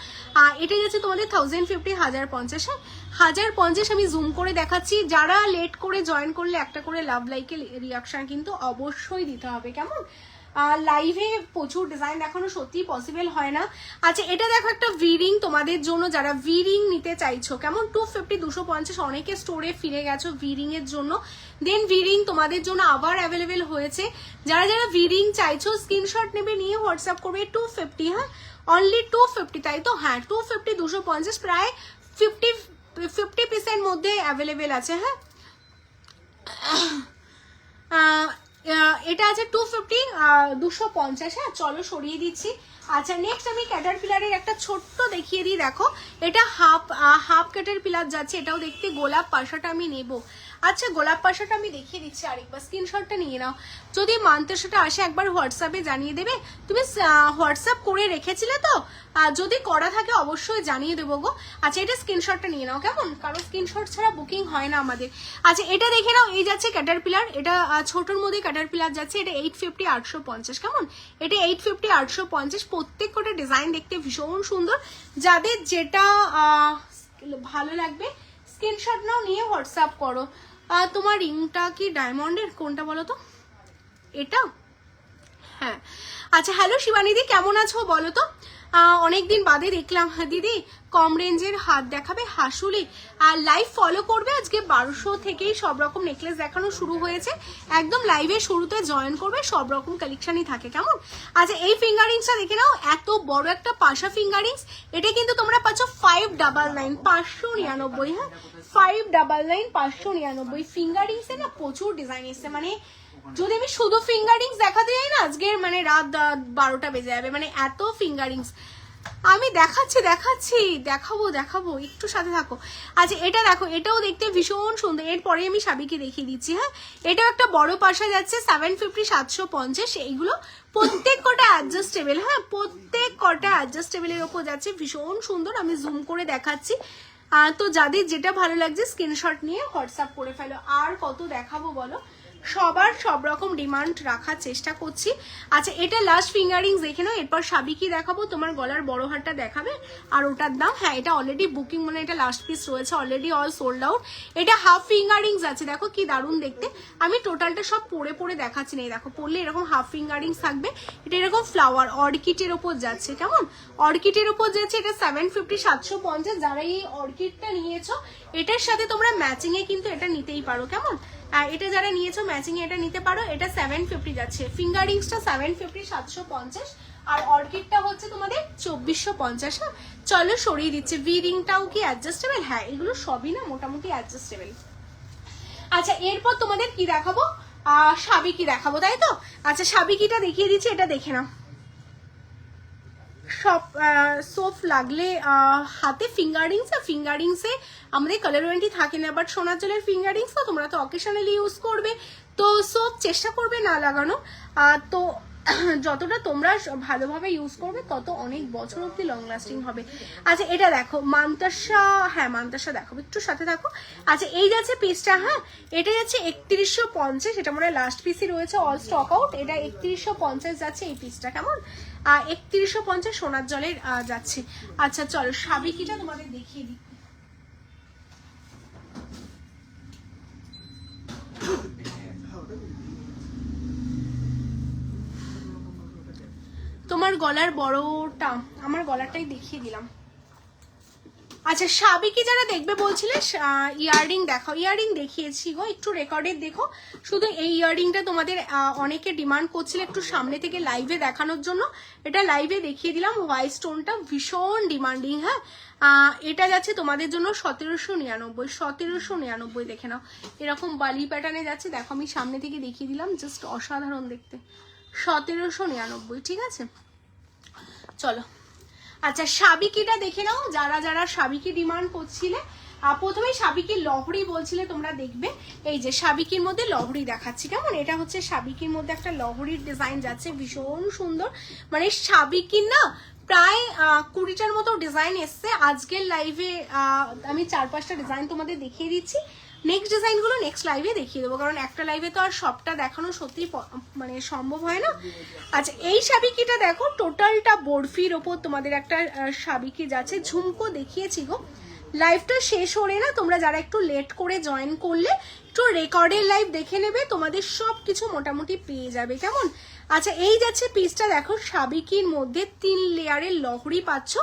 এটা যাচ্ছে তোমাদের 1050 1050, হ্যাঁ 1050। আমি জুম করে দেখাচ্ছি। যারা লেট করে জয়েন করলে একটা করে লাভ লাইকে রিয়াকশন কিন্তু অবশ্যই দিতে হবে। কেমন? লাইভে প্রচুর ডিজাইন দেখানো সত্যি পসিবল হয় না। আচ্ছা এটা দেখো একটা ভিরিং তোমাদের জন্য, যারা ভিরিং নিতে চাইছো। কেমন? 250 250 অনেকে স্টোরে ফিরে গেছো ভিরিং এর জন্য। দেন ভিরিং তোমাদের জন্য আবার অ্যাভেলেবেল হয়েছে। যারা যারা ভিরিং চাইছো স্ক্রিনশট নেবে, নিয়ে হোয়াটসঅ্যাপ করবে। 250, হ্যাঁ অনলি 250, তাই তো? হ্যাঁ 250 250 প্রায় 50% মধ্যে অ্যাভেলেবেল আছে। হ্যাঁ এটা আছে 250 250, হ্যাঁ চলো সরিয়ে দিচ্ছি। আচ্ছা নেক্সট আমি ক্যাটারপিলারের একটা ছোট্ট দেখিয়ে দিই। দেখো এটা হাফ ক্যাটারপিলার যাচ্ছে, এটাও দেখতে গোলাপ পাশাটা আমি নেব। আচ্ছা গোলাপ পাশাটা আমি দেখিয়ে দিচ্ছি আরেকবার, স্ক্রিনশটটা নিয়ে নাও। যদি মানতাসাটা আসে একবার হোয়াটসঅ্যাপে জানিয়ে দেবে। তুমি হোয়াটসঅ্যাপ করে রেখেছিলে তো? যদি করা থাকে অবশ্যই জানিয়ে দেবো গো। আচ্ছা এটা স্ক্রিনশটটা নিয়ে নাও। কেমন? কারণ স্ক্রিনশট ছাড়া বুকিং হয় না আমাদের। আচ্ছা এটা দেখে নাও। এই যাচ্ছে ক্যাটারপিলার, এটা ছোটোর মধ্যে ক্যাটারপিলার যাচ্ছে। এটা 850 850। কেমন? এটা 850 850। প্রত্যেক কটা ডিজাইন দেখতে ভীষণ সুন্দর। যাদের যেটা ভালো লাগবে স্ক্রিনশট নাও, নিয়ে হোয়াটসঅ্যাপ করো। তোমার রিংটা কি ডায়মন্ডের? কোনটা বলো তো? এটা? হ্যাঁ আচ্ছা হ্যালো শিবানিদি, কেমন আছো বলো তো? অনেকদিন বাদে দেখলাম। দিদি কম রেঞ্জের হাত দেখাবে হাসুলি, আর লাইভ ফলো করবে। আজকে 1200 থেকেই সব রকম নেকলেস দেখানো শুরু হয়েছে। একদম লাইভের শুরুতে জয়েন করবে, সব রকম কালেকশনই থাকে। কেমন? আচ্ছা এই ফিঙ্গারিংসটা দেখে নাও, এত বড় একটা পাশা ফিঙ্গারিংস। এটা কিন্তু তোমরা পাচ্ছ 599 599, হ্যাঁ 599 599। ফিঙ্গারিংসে না প্রচুর ডিজাইন এসছে, মানে যদি আমি শুধু ফিঙ্গারিংস দেখাতে যাই না আজকের মানে রাত 12টা বেজে যাবে, মানে এত ফিঙ্গারিংস। আমি দেখাবো একটু সাথে থাকো। আচ্ছা এটা দেখো, এটাও দেখতে ভীষণ সুন্দর। এরপরে আমি সাবিকে দেখিয়ে দিচ্ছি। হ্যাঁ এটাও একটা বড় পাশা যাচ্ছে 750 750। এইগুলো প্রত্যেক কটা অ্যাডজাস্টেবল, হ্যাঁ প্রত্যেক কটা অ্যাডজাস্টেবলের ওপর যাচ্ছে, ভীষণ সুন্দর। আমি জুম করে দেখাচ্ছি। তো যাদের যেটা ভালো লাগছে স্ক্রিনশট নিয়ে হোয়াটসঅ্যাপ করে ফেলো। আর কত দেখাবো বলো? সবার সব রকম ডিমান্ড রাখার চেষ্টা করছি। আচ্ছা এটা লাস্ট ফিঙ্গারিংস দেখে নাও। এরপর সাবিকি দেখাবো, তোমার গলার বড় হারটা দেখাবে। আর ওটার দাম, হ্যাঁ এটা অলরেডি বুকিং, মানে এটা লাস্ট পিস রয়েছে, অলরেডি অল সোল্ড আউট। এটা হাফ ফিঙ্গারিংস আছে, দেখো কি দারুণ দেখতে। আমি টোটালটা সব পরে দেখাচ্ছি না। দেখো পরলে এরকম হাফ ফিঙ্গারিংস থাকবে। এটা এরকম ফ্লাওয়ার অর্কিডের ওপর যাচ্ছে। কেমন? অর্কিডের ওপর যাচ্ছে। এটা 750 750। যারা এই অর্কিডটা নিয়েছো এটার সাথে তোমরা ম্যাচিং এ কিন্তু এটা নিতেই পারো। কেমন? এটা যারা নিয়েছো ম্যাচিং এ এটা নিতে পারো। এটা 750 যাচ্ছে। ফিঙ্গারিংসটা 750 750, আর অর্কিডটা হচ্ছে তোমাদের 2450। হ্যাঁ চলো সরিয়ে দিচ্ছে। ভি রিংটাও কি অ্যাডজাস্টেবল? হ্যাঁ এগুলো সবই না মোটামুটি অ্যাডজাস্টেবল। আচ্ছা এরপর তোমাদের কি দেখাবো? সাবিকি দেখাবো, তাই তো? আচ্ছা সাবিকিটা দেখিয়ে দিচ্ছি, এটা দেখে নাও। সব সোপ লাগলে হাতে ফিঙ্গারিংসে আমাদের কালার ওয়ারেন্টি থাকে না, বাট সোনার জলের ফিঙ্গারিংস তো তোমরা তো অকেশনালি ইউজ করবে, তো সোপ চেষ্টা করবে না লাগানো। তো যতটা তোমরা ভালোভাবে ইউজ করবে তত অনেক বছর অব্দি লং লাস্টিং হবে। আচ্ছা এটা দেখো মান্তাসা, হ্যাঁ মান্তাসা দেখো, একটু সাথে থাকো। আচ্ছা এই যাচ্ছে পিসটা, হ্যাঁ এটা যাচ্ছে 3150, এটা মনে হয় লাস্ট পিসই রয়েছে, অল স্টক আউট। এটা 3150 যাচ্ছে এই পিসটা, কেমন 3150 সোনার জলের যাচ্ছে। আচ্ছা চলো সাবিকিটা তোমাদের দেখিয়ে দিই। তোমার গলার বড়টা, আমার গলাটাই দেখিয়ে দিলাম। আচ্ছা সাবিকি যারা দেখবে বলছিলে ইয়াররিং দেখাও, ইয়াররিং দেখিয়েছি গো, একটু রেকর্ডের দেখো। শুধু এই ইয়াররিংটা তোমাদের অনেকে ডিমান্ড করছিল একটু সামনে থেকে লাইভে দেখানোর জন্য, এটা লাইভে দেখিয়ে দিলাম। হোয়াইট স্টোনটা ভীষণ ডিমান্ডিং, হ্যাঁ এটা যাচ্ছে তোমাদের জন্য 1799 দেখে নাও, এরকম বালি প্যাটার্নে যাচ্ছে। দেখো আমি সামনে থেকে দেখিয়ে দিলাম, জাস্ট অসাধারণ দেখতে, 1799, ঠিক আছে চলো। আচ্ছা সাবিকিটা দেখে নাও, যারা যারা সাবিকি ডিমান্ড করছিলে। প্রথমে সাবিকির লহরি বলছিলে তোমরা, দেখবে এই যে সাবিকির মধ্যে লহরি দেখাচ্ছি, কেমন এটা হচ্ছে সাবিকির মধ্যে একটা লহরির ডিজাইন যাচ্ছে, ভীষণ সুন্দর। মানে সাবিকির না প্রায় 20টার মতো ডিজাইন এসছে। আজকের লাইভে আমি 4-5টা ডিজাইন তোমাদের দেখিয়ে দিচ্ছি, নেক্সট ডিজাইনগুলো নেক্সট লাইভে দেখিয়ে দেবো, কারণ একটা লাইভে তো আর সবটা দেখানো সত্যি মানে সম্ভব হয় না। আচ্ছা এই সাবিকিটা দেখো, টোটালটা বরফির ওপর তোমাদের একটা সাবিকি যাচ্ছে, ঝুমকো দেখিয়েছি গো। লাইভটা শেষ হলে না তোমরা যারা একটু লেট করে জয়েন করলে একটু রেকর্ডের লাইভ দেখে নেবে, তোমাদের সব কিছু মোটামুটি পেয়ে যাবে, কেমন। আচ্ছা এই যাচ্ছে পিসটা দেখো, সাবিকির মধ্যে 3 লেয়ারের লহরি পাচ্ছ।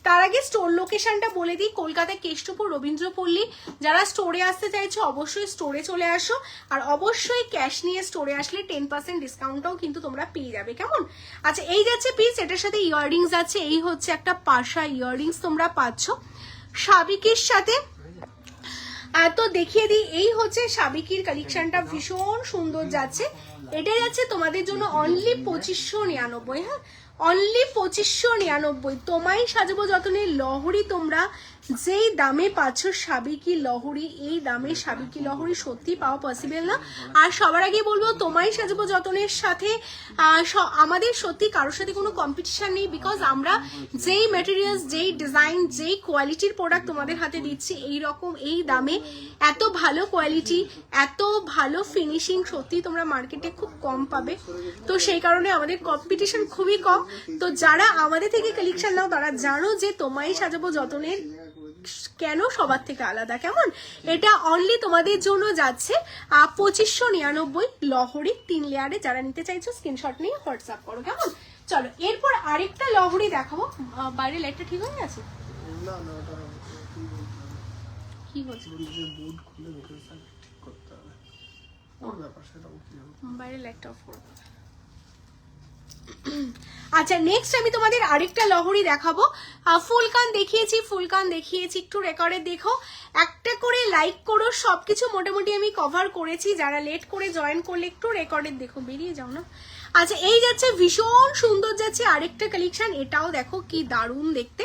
তার আগে স্টোর লোকেশনটা বলে দিই, কলকাতায় কেষ্টপুর রবীন্দ্রপল্লী। যারা স্টোরে আসতে চাইছো অবশ্যই স্টোরে চলে আসো, আর অবশ্যই ক্যাশ নিয়ে স্টোরে আসলে 10% ডিসকাউন্টটাও কিন্তু তোমরা পেয়ে যাবে, কেমন। আচ্ছা এই যাচ্ছে পিস, এটার সাথে ইয়াররিংস আছে, এই হচ্ছে একটা পাশা ইয়াররিংস তোমরা পাচ্ছ সাবিকির সাথে। তো দেখিয়ে দিই, এই হচ্ছে সাবিকির কালেকশনটা, ভীষণ সুন্দর যাচ্ছে। এটা যাচ্ছে তোমাদের জন্য অনলি 2599, হ্যাঁ অনলি 2599। তোমায় সাজাবো যতনের লহরি তোমরা যেই দামে পাচ্ছ সাবিকি লহরি, এই দামে সাবিকি লহরি সত্যি পাওয়া পসিবল না। আর সবার আগে বলবো তোমায় সাজাবো যতনের সাথে আমাদের সত্যি কারোর সাথে কোনো কম্পিটিশন নেই, বিকজ আমরা যেই ম্যাটেরিয়ালস, যেই ডিজাইন, যেই কোয়ালিটির প্রোডাক্ট তোমাদের হাতে দিচ্ছি, এই রকম এই দামে এত ভালো কোয়ালিটি, এত ভালো ফিনিশিং সত্যি তোমরা মার্কেটে খুব কম পাবে। তো সেই কারণে আমাদের কম্পিটিশন খুবই কম। তো যারা আমাদের থেকে কালেকশন নাও তারা জানো যে তোমায় সাজাবো যতনের কেন সবার থেকে আলাদা, কেমন। এটা অনলি তোমাদের জন্য যাচ্ছে 2599 লহরি 3 লেয়ারে। যারা নিতে চাইছো স্ক্রিনশট নিয়ে হোয়াটসঅ্যাপ করো, কেমন। চলো এরপর আরেকটা লহরি দেখাবো। বাইরে লাইটটা ঠিক হয়ে গেছে, কি হচ্ছে বাইরে লাইটটা অফ করো। আচ্ছা নেক্সট আমি তোমাদের আরেকটা লহরি দেখাবো। ফুলকান দেখিয়েছি, একটু রেকর্ডে দেখো, একটা করে লাইক করো, সবকিছু মোটামুটি আমি কভার করেছি। যারা লেট করে জয়েন করলে একটু রেকর্ডে দেখো, বেরিয়ে যাও না। আচ্ছা এই যাচ্ছে ভীষণ সুন্দর যাচ্ছে আরেকটা কালেকশন, এটাও দেখো কি দারুণ দেখতে।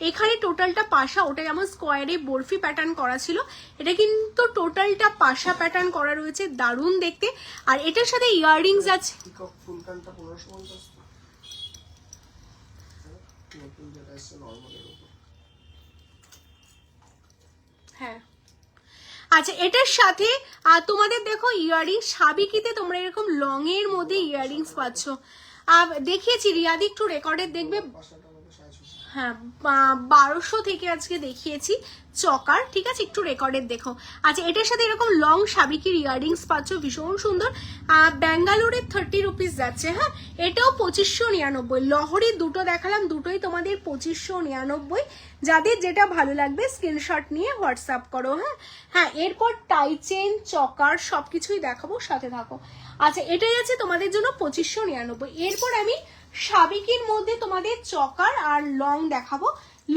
এখানে টোটালটা পাশা, ওটা যেমন স্কোয়ারে বরফি প্যাটার্ন করা ছিল, এটা কিন্তু টোটালটা পাশা প্যাটার্ন করা রয়েছে, দারুণ দেখতে। আর এটার সাথে ইয়াররিংস আছে। হ্যাঁ আচ্ছা এটার সাথে তোমাদের দেখো ইয়াররিং সাবিকিতে তোমরা এরকম লং এর মধ্যে ইয়াররিংস পাচ্ছ। দেখিয়েছি রিয়াদি, একটু রেকর্ডের দেখবে। হ্যাঁ 1200 থেকে আজকে দেখিয়েছি চকার, ঠিক আছে একটু রেকর্ডের দেখো। আচ্ছা এটার সাথে এরকম লং সাবিকির ইয়াররিংস পাচ্ছ, ভীষণ সুন্দর। ব্যাঙ্গালোরের 30 রুপিস যাচ্ছে, হ্যাঁ এটাও 2599। লহরি দুটো দেখালাম, দুটোই তোমাদের 2599। যাদের যেটা ভালো লাগবে স্ক্রিনশট নিয়ে হোয়াটসঅ্যাপ করো, হ্যাঁ এরপর টাই চেন চকার সবকিছুই দেখাবো, সাথে থাকো। আচ্ছা এটা যাচ্ছে তোমাদের জন্য 2599। এরপর আমি সাবিকির মধ্যে তোমাদের চকার আর লং দেখাবো।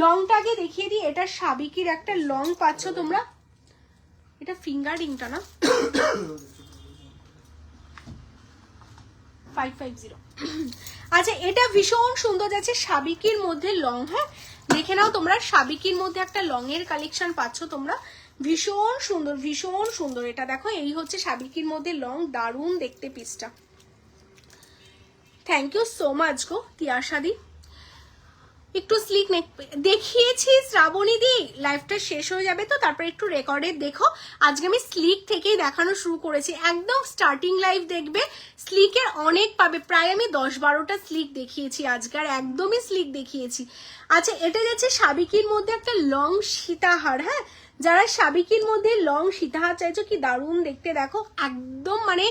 লংটাকে দেখিয়ে দিই, এটা সাবিকির একটা লং পাচ্ছ তোমরা, এটা ফিঙ্গারিংটা না, 550। আচ্ছা এটা ভীষণ সুন্দর যাচ্ছে, সাবিকির মধ্যে লং। হ্যাঁ দেখে নাও তোমরা, সাবিকির মধ্যে একটা লং এর কালেকশন পাচ্ছ তোমরা, ভীষণ সুন্দর ভীষণ সুন্দর। এটা দেখো এই হচ্ছে সাবিকির মধ্যে লং, দারুণ দেখতে পিসটা। থ্যাংক ইউ সো মাচ গো তিয়াশাদি। একটু স্লিক নেক দেখিয়েছি শ্রাবণী দি, লাইভটা শেষ হয়ে যাবে তো তারপর একটু রেকর্ডে দেখো। আজকে আমি স্লিক থেকেই দেখানো শুরু করেছি, একদম স্টার্টিং লাইভ দেখবে, স্লিকের অনেক পাবে, প্রায় আমি 10-12টা স্লিক দেখিয়েছি আজকে, আর একদমই স্লিক দেখিয়েছি। আচ্ছা এটা যাচ্ছে সাবিকির মধ্যে একটা লং সীতাহার। হ্যাঁ যারা সাবিকির মধ্যে লং সীতাহার চাইছো, কি দারুণ দেখতে দেখো, একদম মানে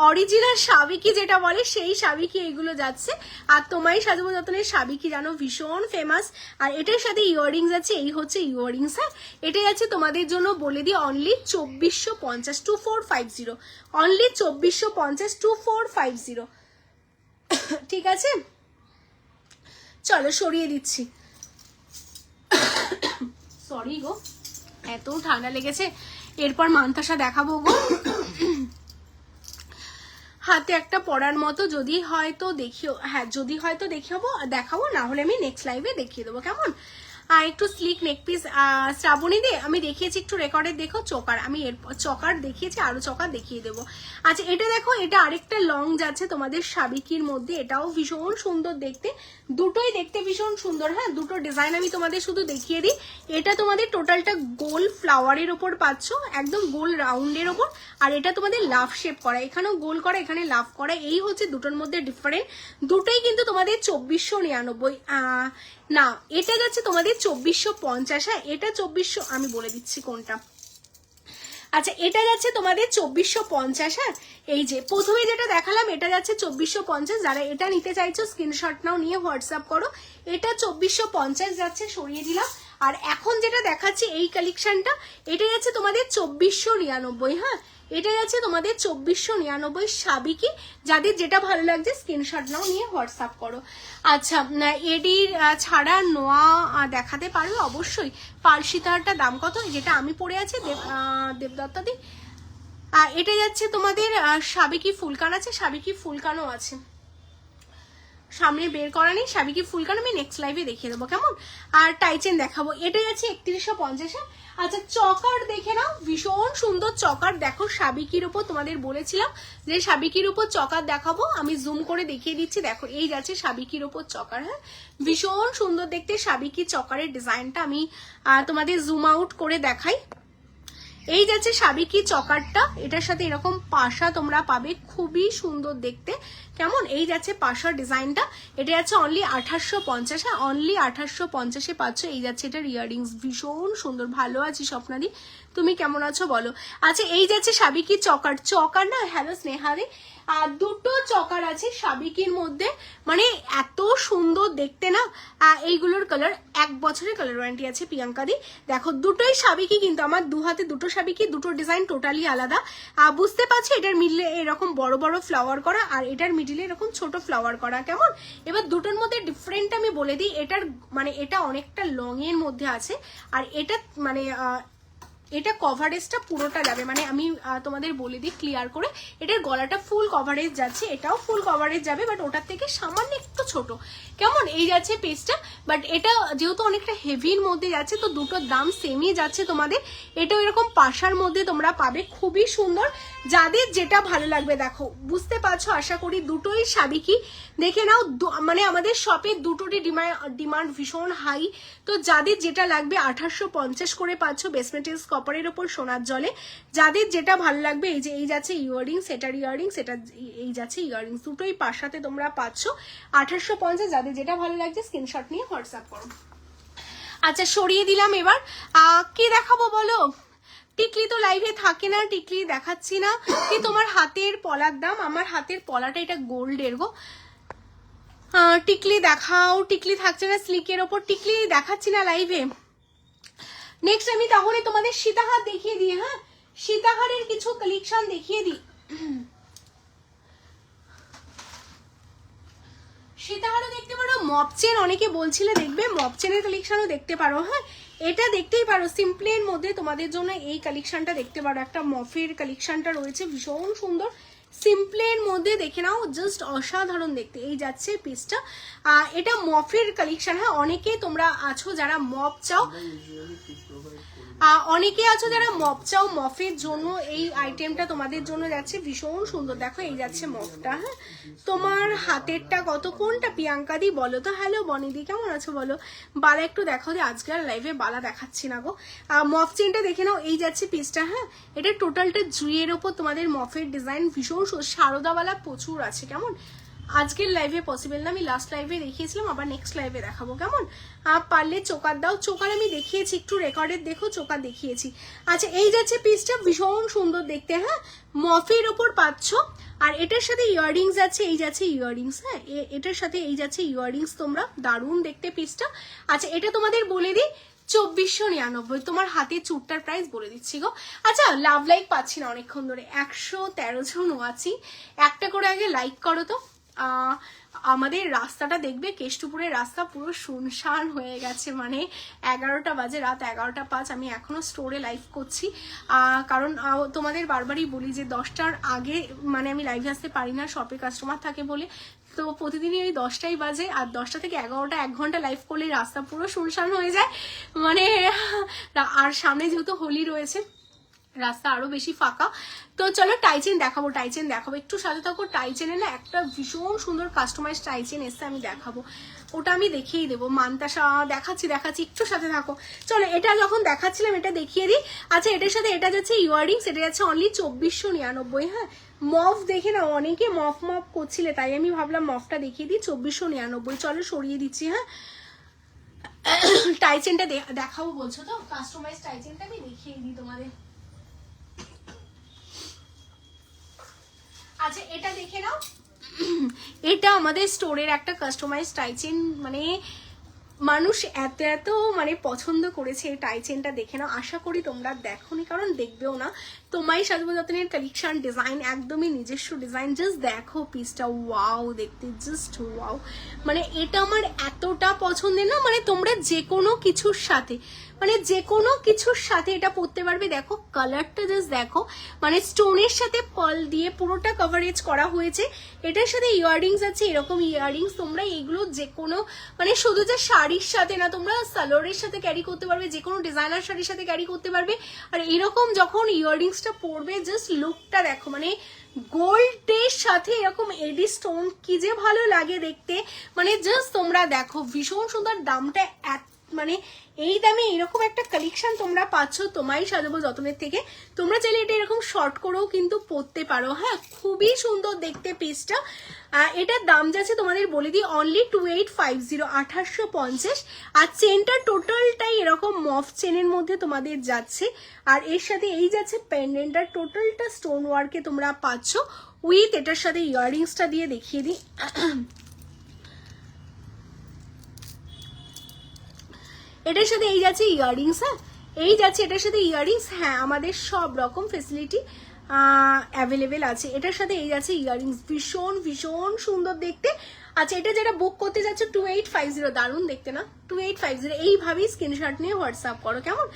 অরিজিনাল সাবিকি যেটা বলে সেই সাবিকি এগুলো যাচ্ছে। আর তোমায় সাজাবো যতনের সাবিকি জানো ভীষণ ফেমাস, আর এটার সাথে ইয়াররিংস আছে, এই হচ্ছে ইয়াররিংস। হ্যাঁ এটা যাচ্ছে তোমাদের জন্য বলে দিই অনলি 2450, 2450, অনলি 2450, 2450। ঠিক আছে চলো সরিয়ে দিচ্ছি, সরি গো এত ঠান্ডা লেগেছে। এরপর মান্তাসা দেখাবো গো, হাতে একটা পরার মতো, যদি হয়তো দেখিও, হ্যাঁ যদি হয়তো দেখাবো, না হলে আমি নেক্সট লাইভে দেখিয়ে দেবো কেমন। আর একটু স্লিক নেক পিস শ্রাবণী দে আমি দেখিয়েছি, একটু রেকর্ডে দেখো চকার, আমি এরপর চকার দেখিয়েছি, আরো চকার দেখিয়ে দেবো। আচ্ছা এটা দেখো, এটা আরেকটা লং যাচ্ছে তোমাদের সাবিকির মধ্যে, এটাও ভীষণ সুন্দর দেখতে, দুটোই দেখতে ভীষণ সুন্দর। হ্যাঁ দুটো ডিজাইন আমি তোমাদের শুধু দেখিয়ে দিই। এটা তোমাদের টোটালটা গোল ফ্লাওয়ারের ওপর পাচ্ছ, একদম গোল রাউন্ডের ওপর, আর এটা তোমাদের লাভ শেপ করা, এখানেও গোল করা এখানে লাভ করা, এই হচ্ছে দুটোর মধ্যে ডিফারেন্ট। দুটোই কিন্তু তোমাদের 2499, না এটা যাচ্ছে তোমাদের 2450। হ্যাঁ এটা 2400, আমি বলে দিচ্ছি কোনটা। আচ্ছা এটা যাচ্ছে তোমাদের 2450। হ্যাঁ এই যে প্রথমে যেটা দেখালাম এটা যাচ্ছে 2450, যারা এটা নিতে চাইছো স্ক্রিনশট নাও, নিয়ে হোয়াটসঅ্যাপ করো। এটা 2450 যাচ্ছে, সরিয়ে দিলাম। আর এখন যেটা দেখাচ্ছি এই কালেকশনটা, এটা যাচ্ছে তোমাদের 2499। হ্যাঁ এটা যাচ্ছে তোমাদের 2499 সাবিকি, যাদের যেটা ভালো লাগছে স্ক্রিনশট নাও, নিয়ে হোয়াটসঅ্যাপ করো। আচ্ছা এডির ছাড়া নোয়া দেখাতে পারবে অবশ্যই। পাল সীতাহারটা দাম কত, যেটা আমি পরে আছি দেবদত্তাদি, এটা যাচ্ছে তোমাদের সাবিকি ফুলকান আছে, সাবিকি ফুলকানও আছে, সামনে বের করা নেই, সাবিকি ফুলকান আমি নেক্সট লাইভে দেখিয়ে দেবো কেমন। আর টাইচেন দেখাবো, এটা যাচ্ছে 3150। আচ্ছা চকার দেখে নাও, ভীষণ সুন্দর চকার দেখো, সাবিকির উপর তোমাদের বলেছিলাম যে সাবিকির উপর চকার দেখাবো, আমি জুম করে দেখিয়ে দিচ্ছি। দেখো এই যাচ্ছে সাবিকির উপর চকার। হ্যাঁ ভীষণ সুন্দর দেখতে সাবিকি চকারের ডিজাইনটা, আমি তোমাদের জুম আউট করে দেখাই। এই যাচ্ছে সাবিকি চকারটা, এটার সাথে এরকম পাশা তোমরা পাবে, খুবই সুন্দর দেখতে কেমন। এই যাচ্ছে পাশার ডিজাইনটা, এটা যাচ্ছে অনলি 2850। হ্যাঁ অনলি 2850-এ পাচ্ছ। এই যাচ্ছে এটার ইয়াররিংস, ভীষণ সুন্দর। ভালো আছি স্বপ্নাদি, তুমি কেমন আছো বলো। আচ্ছা এই যাচ্ছে সাবিকি চকার না, হ্যালো স্নেহাদি, আর দুটো চকার আছে সাবিকির মধ্যে, মানে এত সুন্দর দেখতে না। এইগুলোর কালার 1 বছরের কালার ওয়ারেন্টি আছে প্রিয়াঙ্কাদি। দেখো দুটোই সাবিকি, কিন্তু আমার দু হাতে দুটো সাবিকি, দুটো ডিজাইন টোটালি আলাদা। বুঝতে পারছি এটার মিডলে এরকম বড় বড় ফ্লাওয়ার করা, আর এটার মিডলে এরকম ছোট ফ্লাওয়ার করা কেমন। এবার দুটোর মধ্যে ডিফারেন্ট আমি বলে দিই, এটার মানে এটা অনেকটা লং এর মধ্যে আছে, আর এটা মানে এটা কভারেজটা পুরোটা যাবে, মানে আমি তোমাদের বলে দিই ক্লিয়ার করে, এটার গলাটা ফুল কভারেজ যাচ্ছে, এটাও ফুল কভারেজ যাবে, বাট ওটার থেকে সামান্য একটু ছোট কেমন। এই যাচ্ছে পেজটা, বাট এটা যেহেতু অনেকটা হেভির মধ্যে যাচ্ছে, তো দুটোর দাম সেমই যাচ্ছে তোমাদের। এটাও এরকম পাশার মধ্যে তোমরা পাবে, খুবই সুন্দর, যাদের যেটা ভালো লাগবে। দেখো বুঝতে পারছো আশা করি, দুটোই সাবিকি দেখে নাও, মানে আমাদের শপে দুটোরই ডিমান্ড ভীষণ হাই, তো যাদের যেটা লাগবে 2850 করে পাচ্ছ, বেসমেন্টেস কপারের ওপর সোনার জলে, যাদের যেটা ভালো লাগবে। এই যে এই যাচ্ছে ইয়াররিংস, এটার ইয়াররিংস, এটা এই যাচ্ছে ইয়াররিংস, দুটোই পাশাতে তোমরা পাচ্ছ 2850। যাদের যেটা ভালো লাগছে স্ক্রিনশট নিয়ে হোয়াটসঅ্যাপ করো। আচ্ছা সরিয়ে দিলাম। এবার কি দেখাবো বলো, টিকলি তো লাইভে থাকে না, টিকলি দেখাচ্ছি না। কি তোমার হাতের পলার দাম, আমার হাতের পলাটা এটা গোল্ডের গো। টিকলি দেখাও, টিকলি থাকছে না স্লিকের ওপর, টিকলি দেখাচ্ছি না লাইভে। নেক্সট আমি তাহলে তোমাদের সীতাহার দেখিয়ে দিই। হ্যাঁ সীতাহারের কিছু কালেকশন দেখিয়ে দিই। সীতাহারও দেখতে পারো, মপচেন অনেকে বলছিলে দেখবে, মপচেনের কালেকশনও দেখতে পারো। হ্যাঁ এটা দেখতেই পারো, সিম্পলের মধ্যে তোমাদের জন্য এই কালেকশনটা দেখতে পারো, একটা মফের কালেকশনটা রয়েছে ভীষণ সুন্দর, সিম্পলের মধ্যে দেখে নাও, জাস্ট অসাধারণ দেখতে এই যাচ্ছে পিসটা। এটা মফের কালেকশন। হ্যাঁ, অনেকে তোমরা আছো যারা মপ চাও, অনেকে আছো যারা মপ চাও, মফের জন্য এই আইটেমটা তোমাদের জন্য যাচ্ছে, ভীষণ সুন্দর। দেখো এই যাচ্ছে মফটা। হ্যাঁ, তোমার হাতেরটা কত, কোনটা প্রিয়াঙ্কা দি বলো তো? হ্যালো বনিদি, কেমন আছো বলো? বালা একটু দেখাও যে, আজকে আর লাইভে বালা দেখাচ্ছি না গো। মফ চেনটা দেখে নাও, এই যাচ্ছে পিসটা। হ্যাঁ, এটা টোটালটা জুয়ের ওপর তোমাদের মফের ডিজাইন, ভীষণ সারদাওয়ালা প্রচুর আছে। কেমন? আজকের লাইভে পসিবল না, আমি লাস্ট লাইভে দেখিয়েছিলাম, আবার নেক্সট লাইভে দেখাবো। কেমন? পারলে চোকার দাও, চোকার আমি দেখিয়েছি, একটু রেকর্ডের দেখো, চোকার দেখিয়েছি। আচ্ছা, এই যাচ্ছে পিসটা, ভীষণ সুন্দর দেখতে। হ্যাঁ, মফের ওপর পাচ্ছ, আর এটার সাথে ইয়াররিংস আছে, এই যাচ্ছে ইয়াররিংস। হ্যাঁ, এটার সাথে এই যাচ্ছে ইয়াররিংস, তোমরা দারুণ দেখতে পিসটা। আচ্ছা, এটা তোমাদের বলে দিই 2499। তোমার হাতে চুটটার প্রাইস বলে দিচ্ছি গো। আচ্ছা, লাভ লাইক পাচ্ছি না অনেকক্ষণ ধরে, 113 জন আছি, একটা করে আগে লাইক করো তো। আমাদের রাস্তাটা দেখবে, কেষ্টপুরের রাস্তা পুরো শুনশান হয়ে গেছে, মানে 11টা বাজে, রাত 11:05। আমি এখনো স্টোরে লাইভ করছি, কারণ তোমাদের বারবারই বলি যে 10টার আগে মানে আমি লাইভে আসতে পারি না, শপে কাস্টমার থাকে বলে। তো প্রতিদিনই ওই 10টাই বাজে, আর 10টা থেকে 11টা 1 ঘন্টা লাইভ করলে রাস্তা পুরো শুনশান হয়ে যায়। মানে আর সামনে যেহেতু হোলি রয়েছে, রাস্তা আরো বেশি ফাঁকা। তো চলো টাইচেন দেখাবো, টাইচেন দেখাবো, একটু সাথে থাকো। টাইচেনে না একটা ভীষণ সুন্দর কাস্টমাইজ টাইচেন এসছে, আমি দেখাবো, ওটা আমি দেখিয়ে দেবো। মান্তাসা দেখাচ্ছি, একটু সাথে থাকো। চলো, এটা যখন দেখাচ্ছিলাম এটা দেখিয়ে দিই। আচ্ছা, এটার সাথে এটা যাচ্ছে ইয়াররিংস, এটা যাচ্ছে অনলি 2499। হ্যাঁ, মফ দেখে না অনেকে মফ করছিলে, তাই আমি ভাবলাম মফটা দেখিয়ে দিই, 2499। চলো সরিয়ে দিচ্ছি। হ্যাঁ, টাইচেনটা দেখাবো বলছো তো, কাস্টমাইজ টাইচেনটা আমি দেখিয়ে দিই তোমাদের। আচ্ছা, এটা দেখে নাও, এটা আমাদের স্টোরের একটা কাস্টমাইজ টাইচেন, মানে মানুষ এত এত মানে পছন্দ করেছে এই টাইচেনটা, দেখে নাও। আশা করি তোমরা দেখোনি, কারণ দেখবেও না। তোমাই সাজবো যতনের কালেকশন, ডিজাইন একদমই নিজস্ব ডিজাইন। জাস্ট দেখো পিসটা, ওয়াও দেখতে, জাস্ট ওয়াও। মানে এটা আমার এতটা পছন্দের না, মানে তোমরা যে কোনো কিছুর সাথে, মানে যে কোনো কিছুর সাথে এটা পরতে পারবে। দেখো কালারটা জাস্ট দেখো, মানে স্টোনের সাথে পার্ল দিয়ে পুরোটা কভারেজ করা হয়েছে। এটার সাথে ইয়াররিংস আছে, এরকম ইয়াররিংস তোমরা এগুলো যে কোনো, মানে শুধু যে শাড়ির সাথে না, তোমরা সালোয়ারের সাথে ক্যারি করতে পারবে, যে কোনো ডিজাইনার শাড়ির সাথে ক্যারি করতে পারবে। আর এরকম যখন ইয়াররিংসটা পরবে, জাস্ট লুকটা দেখো, মানে গোল্ডের সাথে এরকম এডি স্টোন, কি যে ভালো লাগে দেখতে। মানে জাস্ট তোমরা দেখো, ভীষণ সুন্দর। দামটা মানে এই দামে এরকম একটা কালেকশন তোমরা পাচ্ছ তোমাই সাজাবো যতনের থেকে। তোমরা চাইলে এটা এরকম শর্ট করেও কিন্তু পরতে পারো। হ্যাঁ, খুবই সুন্দর দেখতে পিসটা। এটার দাম যাচ্ছে তোমাদের বলে দিই, অনলি 2850, 2850। আর চেনটা টোটালটাই এরকম মফ চেনের মধ্যে তোমাদের যাচ্ছে। আর এর সাথে এই যাচ্ছে পেন্ডেন্টটা, টোটালটা স্টোন ওয়ার্কে তোমরা পাচ্ছ, উইথ এটার সাথে ইয়াররিংসটা দিয়ে দেখিয়ে দিই। এটার সাথে এই যাচ্ছে ইয়াররিংস। হ্যাঁ, এই যাচ্ছে এটার সাথে ইয়াররিংস। হ্যাঁ, আমাদের সব রকম ফেসিলিটি অ্যাভেলেবেল আছে। এটার সাথে এই যাচ্ছে ইয়াররিংস, ভীষণ ভীষণ সুন্দর দেখতে। আচ্ছা, এটা যেটা বুক করতে যাচ্ছে 2850, দারুণ দেখতে না? 2850 এইভাবেই স্ক্রিনশট নিয়ে হোয়াটসঅ্যাপ করো। কেমন?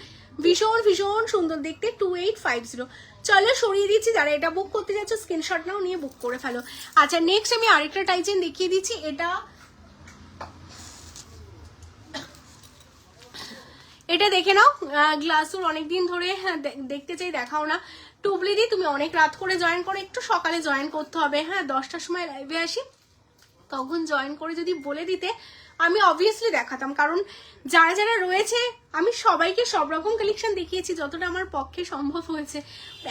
ভীষণ ভীষণ সুন্দর দেখতে, 2850। চলো সরিয়ে দিচ্ছি, যারা এটা বুক করতে যাচ্ছ স্ক্রিনশট নাও, নিয়ে বুক করে ফেলো। আচ্ছা, নেক্সট আমি আরেকটা টাইচেন দেখিয়ে দিচ্ছি। এটা দেখে নাও, গ্লাসুর অনেকদিন ধরে দেখতে চাই, দেখাও না। টুবলি দি, তুমি অনেক রাত করে জয়েন করো, একটু সকালে জয়েন করতে হবে। হ্যাঁ, 10টার সময় লাইভে আসি, তখন জয়েন করে যদি বলে দিতে আমি অবভিয়াসলি দেখাতাম, কারণ যারা যারা রয়েছে আমি সবাইকে সব রকম কালেকশন দেখিয়েছি যতটা আমার পক্ষে সম্ভব হয়েছে।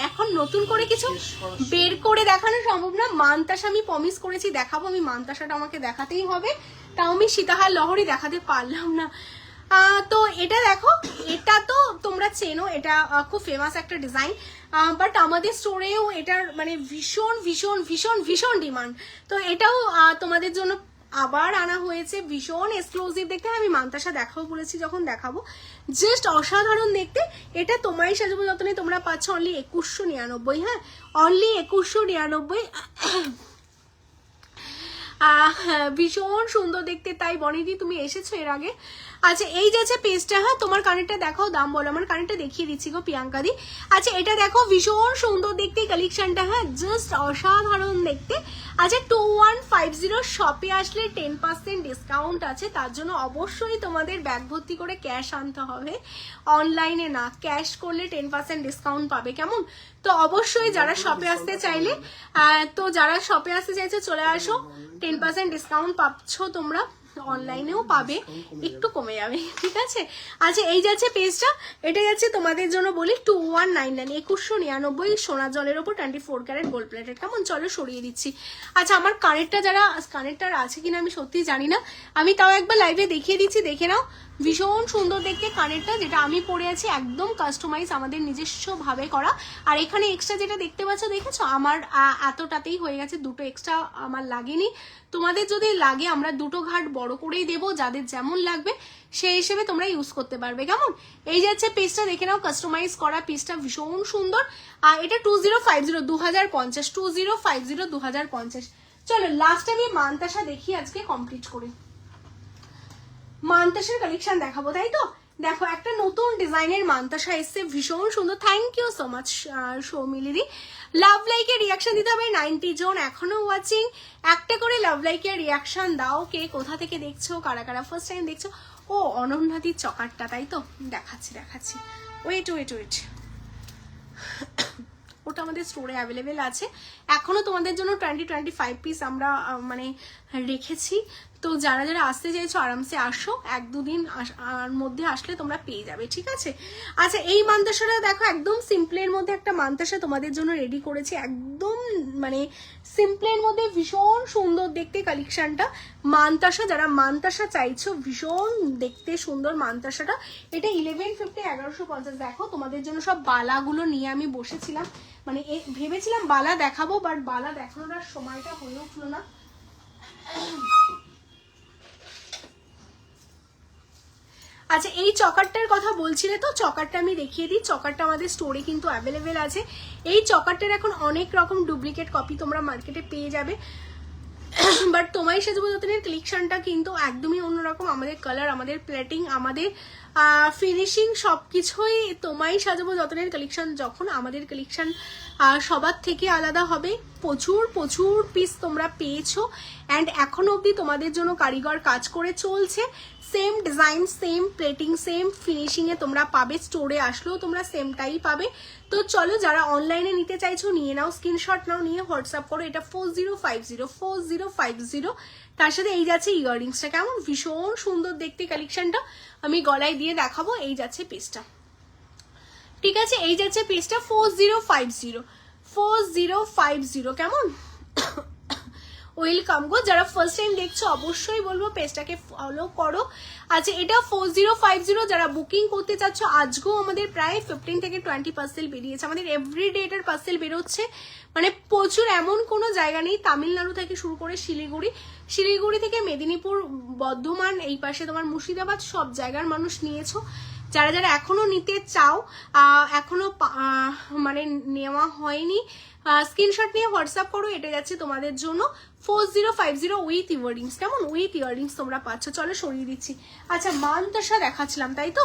এখন নতুন করে কিছু বের করে দেখানো সম্ভব না। মান্তাসা আমি প্রমিস করেছি দেখাবো, আমি মান্তাসাটা আমাকে দেখাতেই হবে, তাও আমি সীতাহার লহরি দেখাতে পারলাম না। তো এটা দেখো, এটা তো তোমরা চেনো, এটা খুব ফেমাস একটা ডিজাইন, বাট আমাদের স্টোরেও এটার মানে ভীষণ ভীষণ ভীষণ ভীষণ ডিমান্ড। তো এটাও তোমাদের জন্য আবার আনা হয়েছে, ভীষণ এক্সক্লুসিভ দেখতে। আমি মান্তাসা দেখাবো বলেছি, যখন দেখাবো, জাস্ট অসাধারণ দেখতে। এটা তোমারই সাজাবো যতনে তোমরা পাচ্ছ অনলি 2199। হ্যাঁ, অনলি 2199। ভীষণ সুন্দর দেখতে। তাই বনিদি, তুমি এসেছো এর আগে? আচ্ছা এই যাচ্ছে পেজটা, হ্যাঁ তোমার কানেরটা দেখাও, দাম বলো। আমার কানেরটা দেখিয়ে দিচ্ছি গো প্রিয়াঙ্কা দি। আচ্ছা এটা দেখো ভীষণ সুন্দর দেখতে কালেকশনটা, হ্যাঁ জাস্ট অসাধারণ দেখতে। আচ্ছা 2150 শপে আসলে 10% ডিসকাউন্ট আছে, তার জন্য অবশ্যই তোমাদের ব্যাগ ভর্তি করে ক্যাশ আনতে হবে, অনলাইনে না, ক্যাশ করলে 10% ডিসকাউন্ট পাবে, কেমন? তো অবশ্যই যারা শপে আসতে চাইলে, তো যারা শপে আসতে চাইছে চলে আসো, 10% ডিসকাউন্ট পাচ্ছ তোমরা, অনলাইনেও পাবে, একটু কমে যাবে, ঠিক আছে? আচ্ছা এই যাচ্ছে পেজটা, এটা যাচ্ছে তোমাদের জন্য বলি 2199, 2199 সোনা জলের ওপর 24 ক্যারেট গোল্ড প্লেটেড, কেমন? চলো সরিয়ে দিচ্ছি। আচ্ছা আমার কানেরটা যারা কানেরটার আছে কিনা আমি সত্যি জানি না, আমি তাও একবার লাইভে দেখিয়ে দিচ্ছি, দেখে নাও। ভীষণ সুন্দর দেখতে কানেরটা, যেটা আমি পরে আছি একদম কাস্টমাইজ, আমাদের নিজস্ব ভাবে করা। আর এখানে এক্সট্রা যেটা দেখতে পাচ্ছ, দেখেছো আমার এতটাতেই হয়ে গেছে, দুটো এক্সট্রা আমার লাগেনি। তোমাদের যদি লাগে আমরা দুটো ঘাট বড় করেই দেবো, যাদের যেমন লাগবে সেই হিসেবে তোমরা ইউজ করতে পারবে, কেমন? এই যাচ্ছে পিসটা, দেখে নাও কাস্টমাইজ করা পিসটা, ভীষণ সুন্দর। আর এটা 2050 2050 2050 2050। চলো লাস্ট আমি মানতাসা দেখি আজকে কমপ্লিট করি, মানতাসার কালেকশন দেখাবো, তাই তো? দেখো একটা নতুন ডিজাইনের মানতাসা এসছে, ভীষণ সুন্দর। থ্যাংক ইউ সো মাচ সৌমিলিদি। লাভ লাইকের রিয়াকশন দিতে হবে 90 জন এখনো ওয়াচিং, একটা করে লাভ লাইকের রিয়াকশন দাও। কে কোথা থেকে দেখছো, কারা কারা ফার্স্ট টাইম দেখছো? ও অনন্যাদির চকারটা, তাই তো? দেখাচ্ছি দেখাচ্ছি, ওয়েট ওয়েট ওয়েট, ওটা আমাদের স্টোরে অ্যাভেলেবেল আছে এখনো তোমাদের জন্য 20-25 পিস আমরা মানে রেখেছি। তো যারা যারা আসতে চাইছো আরামসে আসো, 1-2 দিন মধ্যে আসলে তোমরা পেয়ে যাবে, ঠিক আছে? আচ্ছা এই মানতাসাটা দেখো, একদম সিম্পলের মধ্যে একটা মানতাসা তোমাদের জন্য রেডি করেছি, একদম মানে সিম্পলের মধ্যে ভীষণ সুন্দর দেখতে কালেকশনটা। মানতাসা, যারা মানতাসা চাইছো, ভীষণ দেখতে সুন্দর মানতাসাটা। এটা 1150 1150। দেখো তোমাদের জন্য সব বালাগুলো নিয়ে আমি বসেছিলাম, মানে ভেবেছিলাম বালা দেখাবো, বাট বালা দেখানোর আর সময়টা হয়ে উঠলো না। আচ্ছা এই চকারটার কথা বলছিলে তো, চকারটা আমি দেখিয়ে দিই। চকারটা আমাদের স্টোরে কিন্তু অ্যাভেলেবেল আছে। এই চকারটার এখন অনেক রকম ডুপ্লিকেট কপি তোমরা মার্কেটে পেয়ে যাবে, বাট তোমায় সাজাবো যতনের কালেকশনটা কিন্তু একদমই অন্যরকম। আমাদের কালার, আমাদের প্লেটিং, আমাদের ফিনিশিং সবকিছুই তোমায় সাজাবো যতনের কালেকশন, যখন আমাদের কালেকশন সবার থেকে আলাদা হবে। প্রচুর প্রচুর পিস তোমরা পেয়েছো, অ্যান্ড এখনো অবধি তোমাদের জন্য কারিগর কাজ করে চলছে। Same design, same plating, same finishing এ তোমরা পাবে, স্টোরে আসলেও তোমরা সেমটাই পাবে। তো চলো যারা অনলাইনে নিতে চাইছো নিয়ে নাও, স্ক্রিনশট নাও, নিয়ে হোয়াটসঅ্যাপ করো। এটা 4050 তার সাথে এই যাচ্ছে ইয়াররিংসটা, কেমন ভীষণ সুন্দর দেখতে কালেকশনটা। আমি গলায় দিয়ে দেখাবো। এই যাচ্ছে পিসটা, ঠিক আছে? এই যাচ্ছে পিসটা 4050 কেমন? ওয়েলকাম গো, যারা ফার্স্ট টাইম দেখছো অবশ্যই বলবো পেজটাকে ফলো করো। আচ্ছা এটা 4050, যারা বুকিং করতে চাচ্ছ আজকেও আমাদের প্রায় 15 থেকে 20% বেরিয়েছে। আমাদের এভরিডে এটার পার্সেল বেরোচ্ছে, মানে প্রচুর, এমন কোনো জায়গা নেই। তামিলনাড়ু থেকে শুরু করে শিলিগুড়ি থেকে মেদিনীপুর, বর্ধমান, এই পাশে তোমার মুর্শিদাবাদ, সব জায়গার মানুষ নিয়েছো। যারা যারা এখনো নিতে চাও, এখনো মানে নেওয়া হয়নি, স্ক্রিনশট নিয়ে হোয়াটসঅ্যাপ করো। এটা যাচ্ছে তোমাদের জন্য 4050 উইথ ইয়াররিংস, কেমন? উইথ ইয়াররিংস তোমরা পাচ্ছ। চলো সরিয়ে দিচ্ছি। আচ্ছা মানতাসা দেখাচ্ছিলাম, তাই তো?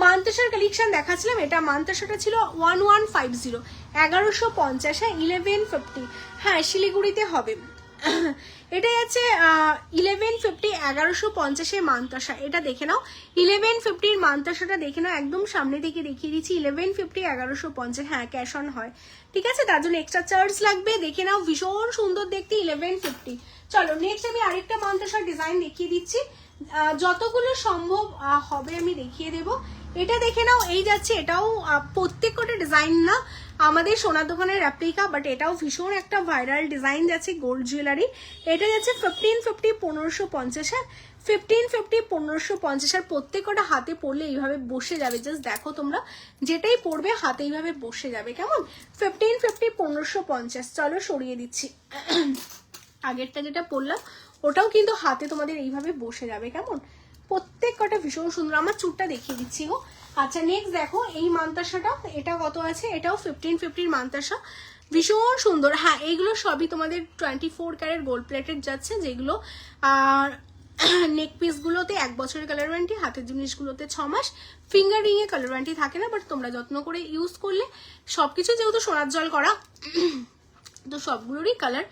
মানতাসার কালেকশন দেখাচ্ছিলাম। এটা মানতাসাটা ছিল 1150, 1150, হ্যাঁ 1150, হ্যাঁ শিলিগুড়িতে হবে। এটা যাচ্ছে 1150 1150 মানতাসা। এটা দেখে নাও 1150 মানতাসাটা দেখে নাও, একদম সামনে থেকে দেখিয়ে দিচ্ছি। 1150 1150, হ্যাঁ ক্যাশ অন হয়, ঠিক আছে? তার জন্য এক্সট্রা চার্জ লাগবে। দেখে নাও ভীষণ সুন্দর দেখতে 1150। চলো নেক্সট আমি আরেকটা মানতাসার ডিজাইন দেখিয়ে দিচ্ছি, যতগুলো সম্ভব হবে আমি দেখিয়ে দেব। এটা দেখে নাও, এই যাচ্ছে, এটাও প্রত্যেক কটা ডিজাইন না আমাদের সোনার দোকানের রেপ্লিকা, বাট এটাও ভীষণ একটা ভাইরাল ডিজাইন যাচ্ছে গোল্ড জুয়েলারি। এটা যাচ্ছে 1550 1550, হ্যাঁ 1550 1550। আর প্রত্যেক কটা হাতে পরলে এইভাবে বসে যাবে, জাস্ট দেখো তোমরা যেটাই পরবে হাতে এইভাবে বসে যাবে, কেমন? 1550 1550। চলো সরিয়ে দিচ্ছি। আগেরটা যেটা পরলাম ওটাও কিন্তু হাতে তোমাদের এইভাবে বসে যাবে, কেমন? প্রত্যেক কটা ভীষণ সুন্দর। আমার চুটটা দেখিয়ে দিচ্ছি গো। আচ্ছা নেক্সট দেখো এই মানতাসাটা, এটা কত আছে? এটাও 1550 মানতাসা, ভীষণ সুন্দর। হ্যাঁ এইগুলো সবই তোমাদের 24 ক্যারেট গোল্ড প্লেটেড যাচ্ছে, যেগুলো আর নেক পিসগুলোতে 1 বছরের কালার ওয়ারেন্টি, হাতের জিনিসগুলোতে 6 মাস, ফিঙ্গার রিংয়ে কালার ওয়ারেন্টি থাকে না, বাট তোমরা যত্ন করে ইউজ করলে সবকিছু যেহেতু সোনার জল করা তো সবগুলোরই কালার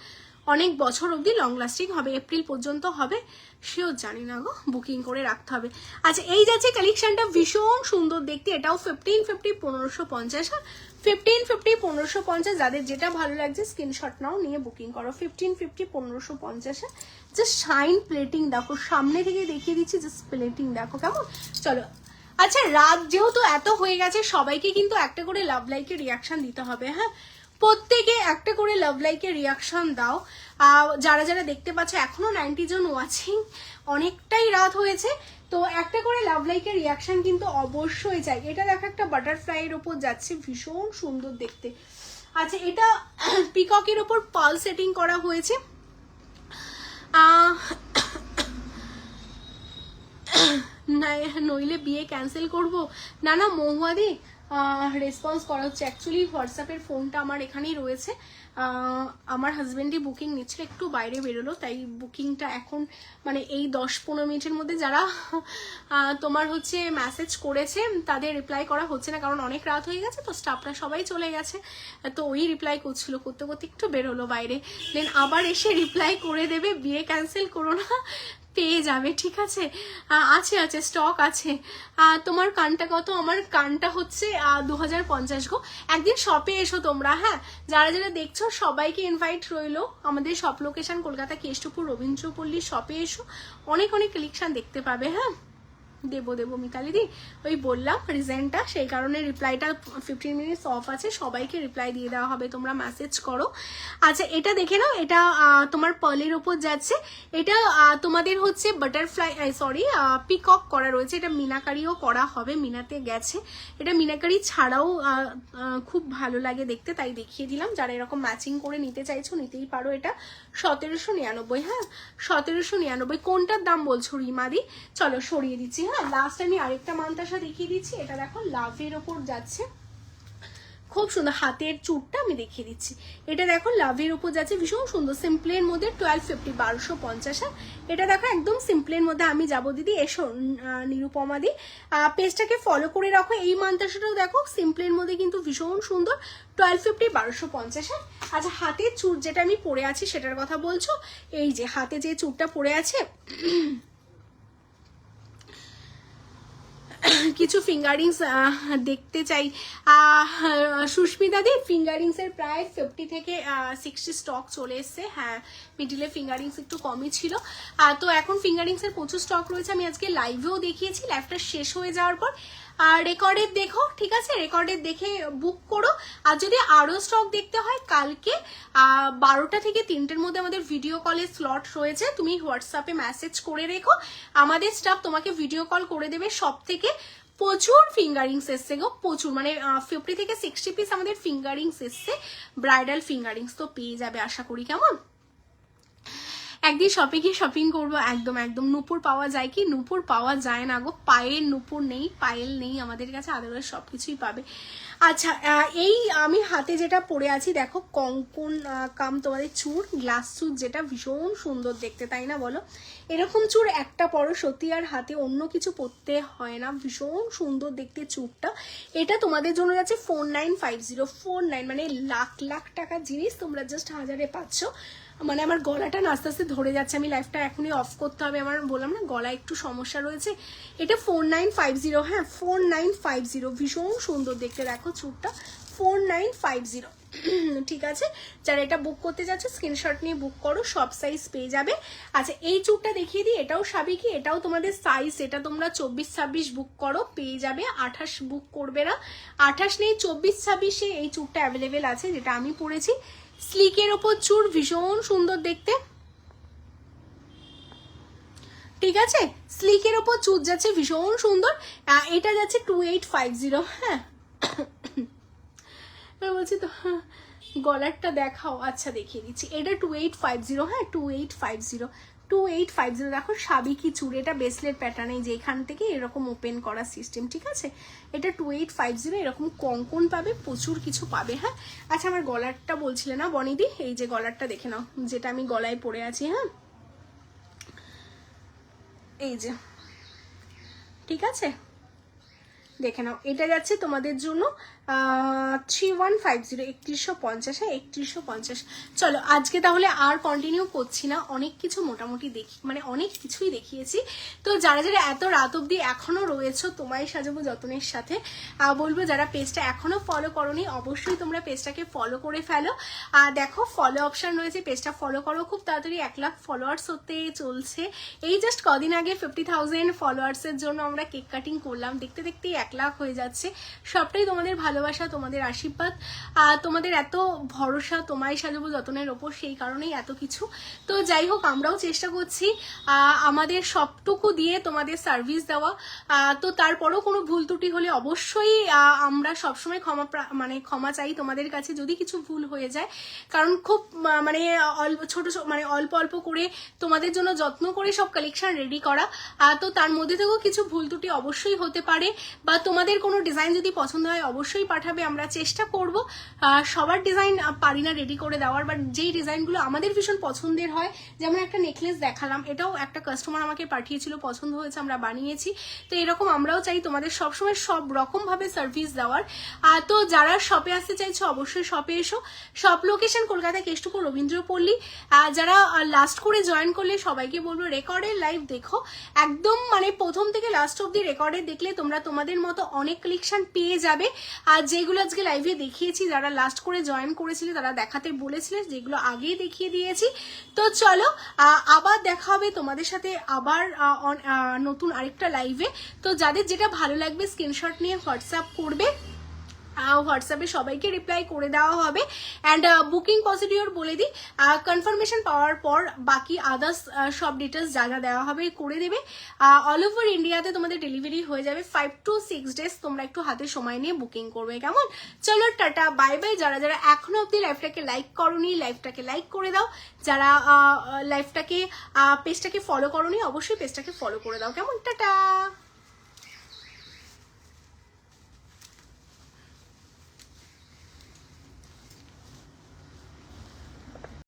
অনেক বছর অবধি লং লাস্টিং হবে, এপ্রিল পর্যন্ত হবে, সেও জানি না গো, বুকিং করে রাখতে হবে। আচ্ছা এই যাচ্ছে কালেকশনটা, ভীষণ সুন্দর দেখতে, এটাও 1550 1550, 1550 1550, যাদের যেটা ভালো লাগছে স্ক্রিনশট নাও, নিয়ে বুকিং করো। 1550 1550, জাস্ট শাইন প্লেটিং দেখো, সামনে থেকে দেখিয়ে দিচ্ছি, জাস্ট প্লেটিং দেখো কেমন। চলো আচ্ছা, রাত যেহেতু এত হয়ে গেছে, সবাইকে কিন্তু একটা করে লাভ লাইকের রিয়াকশন দিতে হবে, হ্যাঁ প্রত্যেকে একটা করে লাভ লাইকের রিয়াকশন দাও। যারা যারা দেখতে পাচ্ছ এখনো 90 জন ওয়াচিং, অনেকটাই রাত হয়েছে, তো একটা করে লাভ লাইকের রিয়াকশন কিন্তু অবশ্যই চাই। এটা দেখো একটা বাটারফ্লাইয়ের ওপর যাচ্ছে, ভীষণ সুন্দর দেখতে। আচ্ছা এটা পিককের ওপর পাল সেটিং করা হয়েছে। নইলে বিয়ে ক্যান্সেল করব, না না মহুয়াদি রেসপন্স করা হচ্ছে। অ্যাকচুয়ালি হোয়াটসঅ্যাপের ফোনটা আমার এখানেই রয়েছে, আমার হাজব্যান্ডই বুকিং নিচ্ছিল, একটু বাইরে বেরোলো, তাই বুকিংটা এখন মানে এই 10-15 মিনিটের মধ্যে যারা তোমার হচ্ছে মেসেজ করেছে তাদের রিপ্লাই করা হচ্ছে না, কারণ অনেক রাত হয়ে গেছে, তো স্টাফরা সবাই চলে গেছে, তো ওই রিপ্লাই করছিল, করতে করতে একটু বেরোলো বাইরে, দেন আবার এসে রিপ্লাই করে দেবে, বিয়ে ক্যান্সেল করো না, পেয়ে যাবে, ঠিক আছে। আছে আছে স্টক আছে। তোমার কানটা কত? আমার কানটা হচ্ছে 2050 গো। একদিন শপে এসো তোমরা, হ্যাঁ যারা যারা দেখছো সবাইকে ইনভাইট রইলো, আমাদের শপ লোকেশন কলকাতা কেষ্টপুর রবীন্দ্রপল্লী, শপে এসো, অনেক অনেক কালেকশন দেখতে পাবে, হ্যাঁ দেবো মিতালি দি, ওই বললাম রিজেন্টটা, সেই কারণে রিপ্লাইটা 15 মিনিটস অফ আছে, সবাইকে রিপ্লাই দিয়ে দেওয়া হবে, তোমরা মেসেজ করো। আচ্ছা এটা দেখে নাও, এটা তোমার পার্লের ওপর যাচ্ছে, এটা তোমাদের হচ্ছে বাটারফ্লাই সরি পিকক করা রয়েছে, এটা মিনাকারিও করা হবে, মিনাতে গেছে, এটা মিনাকারি ছাড়াও খুব ভালো লাগে দেখতে, তাই দেখিয়ে দিলাম। যারা এরকম ম্যাচিং করে নিতে চাইছো নিতেই পারো। এটা 1799, হ্যাঁ 1799। কোনটার দাম বলছো রিমাদি? চলো সরিয়ে দিচ্ছি, হ্যাঁ লাস্ট আমি আরেকটা মান্তাসা দেখিয়ে দিচ্ছি। এটা দেখো লাভের ওপর যাচ্ছে, খুব সুন্দর, হাতের চুটটা আমি দেখিয়ে দিচ্ছি, এটা দেখো লাভের উপর যাচ্ছে, ভীষণ সুন্দর, সিম্পলের মধ্যে 1250 1250। এটা দেখো একদম সিম্পলের মধ্যে। আমি যাবো দিদি, এসো নিরুপমা দি, পেজটাকে ফলো করে রাখো। এই মান্তাসাটাও দেখো সিম্পলের মধ্যে কিন্তু ভীষণ সুন্দর, 1250 1250। আচ্ছা হাতের চুট যেটা আমি পরে আছি সেটার কথা বলছো? এই যে হাতে যে চুটটা পরে আছে, কিছু ফিঙ্গারিংস দেখতে চাই। সুস্মিতা দি ফিঙ্গারিংস এর প্রায় 50 থেকে 60 স্টক চলে এসছে, হ্যাঁ মিডিলে ফিঙ্গারিংস একটু কমই ছিল, তো এখন ফিঙ্গারিংস এর প্রচুর স্টক রয়েছে। আমি আজকে লাইভেও দেখিয়েছি, লাইভটা শেষ হয়ে যাওয়ার পর রেকর্ডের দেখো, ঠিক আছে রেকর্ডের দেখে বুক করো। আর যদি আরো স্টক দেখতে হয়, কালকে 12টা থেকে 3টের মধ্যে আমাদের ভিডিও কলের স্লট রয়েছে, তুমি হোয়াটসঅ্যাপে মেসেজ করে রেখো, আমাদের স্টাফ তোমাকে ভিডিও কল করে দেবে। সব থেকে প্রচুর ফিঙ্গারিংস এসছে গো, প্রচুর, মানে 50 থেকে 60 পিস আমাদের ফিঙ্গারিংস এসছে, ব্রাইডাল ফিঙ্গারিংস, তো পেয়ে যাবে আশা করি। কেমন একদিন শপে গিয়ে শপিং করবো, একদম একদম। নূপুর পাওয়া যায় কি? নূপুর পাওয়া যায় না গো, পায়ের নূপুর নেই, পায়েল নেই আমাদের কাছে, আদারওয়াইজ সবকিছুই পাবে। আচ্ছা এই আমি হাতে যেটা পরে আছি দেখো, কঙ্কন কাম তোমাদের চুর, গ্লাস চুর, যেটা ভীষণ সুন্দর দেখতে, তাই না বলো? এরকম চুর একটা পরো সত্যি, আর হাতে অন্য কিছু পরতে হয় না, ভীষণ সুন্দর দেখতে চুরটা। এটা তোমাদের জন্য যাচ্ছে 4950, 49 মানে লাখ লাখ টাকার জিনিস, তোমরা জাস্ট 1000-এ পাচ্ছ। মানে আমার গলাটা না আস্তে আস্তে ধরে যাচ্ছে, আমি লাইফটা এখনই অফ করতে হবে, আমার বললাম না গলায় একটু সমস্যা রয়েছে। এটা 4950, হ্যাঁ 4950, ভীষণ সুন্দর দেখতে, দেখো চুরটা 4950, ঠিক আছে। যারা এটা বুক করতে যাচ্ছে স্ক্রিনশট নিয়ে বুক করো, সব সাইজ পেয়ে যাবে। আচ্ছা এই চুরটা দেখিয়ে দিই, এটাও সাবিকি, এটাও তোমাদের সাইজ, এটা তোমরা 24-26 বুক করো, পেয়ে যাবে। 28 বুক করবে না, 28 নেই 24-26-এ এই চুরটা অ্যাভেলেবেল আছে, যেটা আমি পরেছি। স্লিকের ওপর চুর, ভীষণ সুন্দর দেখতে, ঠিক আছে স্লিকের ওপর চুর যাচ্ছে, ভীষণ সুন্দর। এটা যাচ্ছে 2850, হ্যাঁ বলছি তো গলারটা দেখাও, আচ্ছা দেখিয়ে দিচ্ছি, এটা 2850, হ্যাঁ 2850 দেখো সাবিকি চুর, এটা ব্রেসলেট প্যাটার্ন, এই যে এখান থেকে এরকম ওপেন করা সিস্টেম, ঠিক আছে। এটা 2850, এরকম কঙ্কন পাবে, প্রচুর কিছু পাবে, হ্যাঁ। আচ্ছা আমার গলারটা বলছিলে না বনিদি, এই যে গলারটা দেখে নাও, যেটা আমি গলায় পরে আছি, হ্যাঁ এই যে, ঠিক আছে, দেখে নাও, এটা যাচ্ছে তোমাদের জন্য 3150, 3150, হ্যাঁ 3150। চলো আজকে তাহলে আর কন্টিনিউ করছি না, অনেক কিছু মোটামুটি দেখি, মানে অনেক কিছুই দেখিয়েছি। তো যারা যারা এত রাত অবধি এখনো রয়েছো তোমায় সাজাবো যতনের সাথে, বলবো যারা পেজটা এখনো ফলো করোনি অবশ্যই তোমরা পেজটাকে ফলো করে ফেলো। দেখো ফলো অপশন রয়েছে, পেজটা ফলো করো, খুব তাড়াতাড়ি 1 লাখ ফলোয়ার্স হতে চলছে। এই জাস্ট কদিন আগে 50,000 ফলোয়ার্সের জন্য আমরা কেক কাটিং করলাম, দেখতে দেখতেই 1 লাখ হয়ে যাচ্ছে। সবটাই তোমাদের ভালোবাসা, তোমাদের আশীর্বাদ, তোমাদের এত ভরসা তোমায় সাজাবো যতনের ওপর, সেই কারণেই এত কিছু। তো যাই হোক, আমরাও চেষ্টা করছি আমাদের সবটুকু দিয়ে তোমাদের সার্ভিস দেওয়া। তো তারপরও কোনো ভুল ত্রুটি হলে অবশ্যই আমরা সবসময় ক্ষমা চাই তোমাদের কাছে যদি কিছু ভুল হয়ে যায়, কারণ খুব মানে অল্প অল্প করে তোমাদের জন্য যত্ন করে সব কালেকশন রেডি করা। তো তার মধ্যে থেকেও কিছু ভুল ত্রুটি অবশ্যই হতে পারে, বা তোমাদের কোনো ডিজাইন যদি পছন্দ হয় অবশ্যই পাঠাবে, আমরা চেষ্টা করব। সবার ডিজাইন পারি না রেডি করে দেওয়ার, বাট যেই ডিজাইনগুলো আমাদের ভীষণ পছন্দের হয়, যেমন একটা নেকলেস দেখালাম, এটাও একটা কাস্টমার আমাকে পাঠিয়েছিল, পছন্দ হয়েছে, আমরা বানিয়েছি। তো এরকম আমরাও চাই তোমাদের সবসময় সব রকমভাবে সার্ভিস দেওয়ার। তো যারা শপে আসতে চাইছো অবশ্যই শপে এসো। Shop location Kolkata Keshtopur Rabindrapalli. যারা লাস্ট করে জয়েন করলে সবাইকে বলবো রেকর্ডের লাইভ দেখো, একদম মানে প্রথম থেকে লাস্ট অব্দি রেকর্ডে দেখলে তোমরা তোমাদের মতো অনেক কালেকশন পেয়ে যাবে। আর যেগুলো আজকে লাইভে দেখিয়েছি, যারা লাস্ট করে জয়েন করেছিলে তারা দেখাতে বলেছিলে, যেগুলো আগেই দেখিয়ে দিয়েছি। তো চলো আবার দেখা হবে তোমাদের সাথে আবার নতুন আরেকটা লাইভে। তো যাদের যেটা ভালো লাগবে স্ক্রিনশট নিয়ে হোয়াটসঅ্যাপ করবে, হোয়াটসঅ্যাপে সবাইকে রিপ্লাই করে দেওয়া হবে। অ্যান্ড বুকিং প্রসিডিওর বলে দিই, কনফার্মেশন পাওয়ার পর বাকি আদার্স সব ডিটেলস যা যা দেওয়া হবে করে দেবে। অল ওভার ইন্ডিয়াতে তোমাদের ডেলিভারি হয়ে যাবে 5 to 6 days। তোমরা একটু হাতে সময় নিয়ে বুকিং করবে, কেমন? চলো টাটা বাই বাই। যারা যারা এখনো অব্দি লাইভটাকে লাইক করোনি লাইভটাকে লাইক করে দাও, যারা পেজটাকে ফলো করোনি অবশ্যই পেজটাকে ফলো করে দাও, কেমন? টাটা।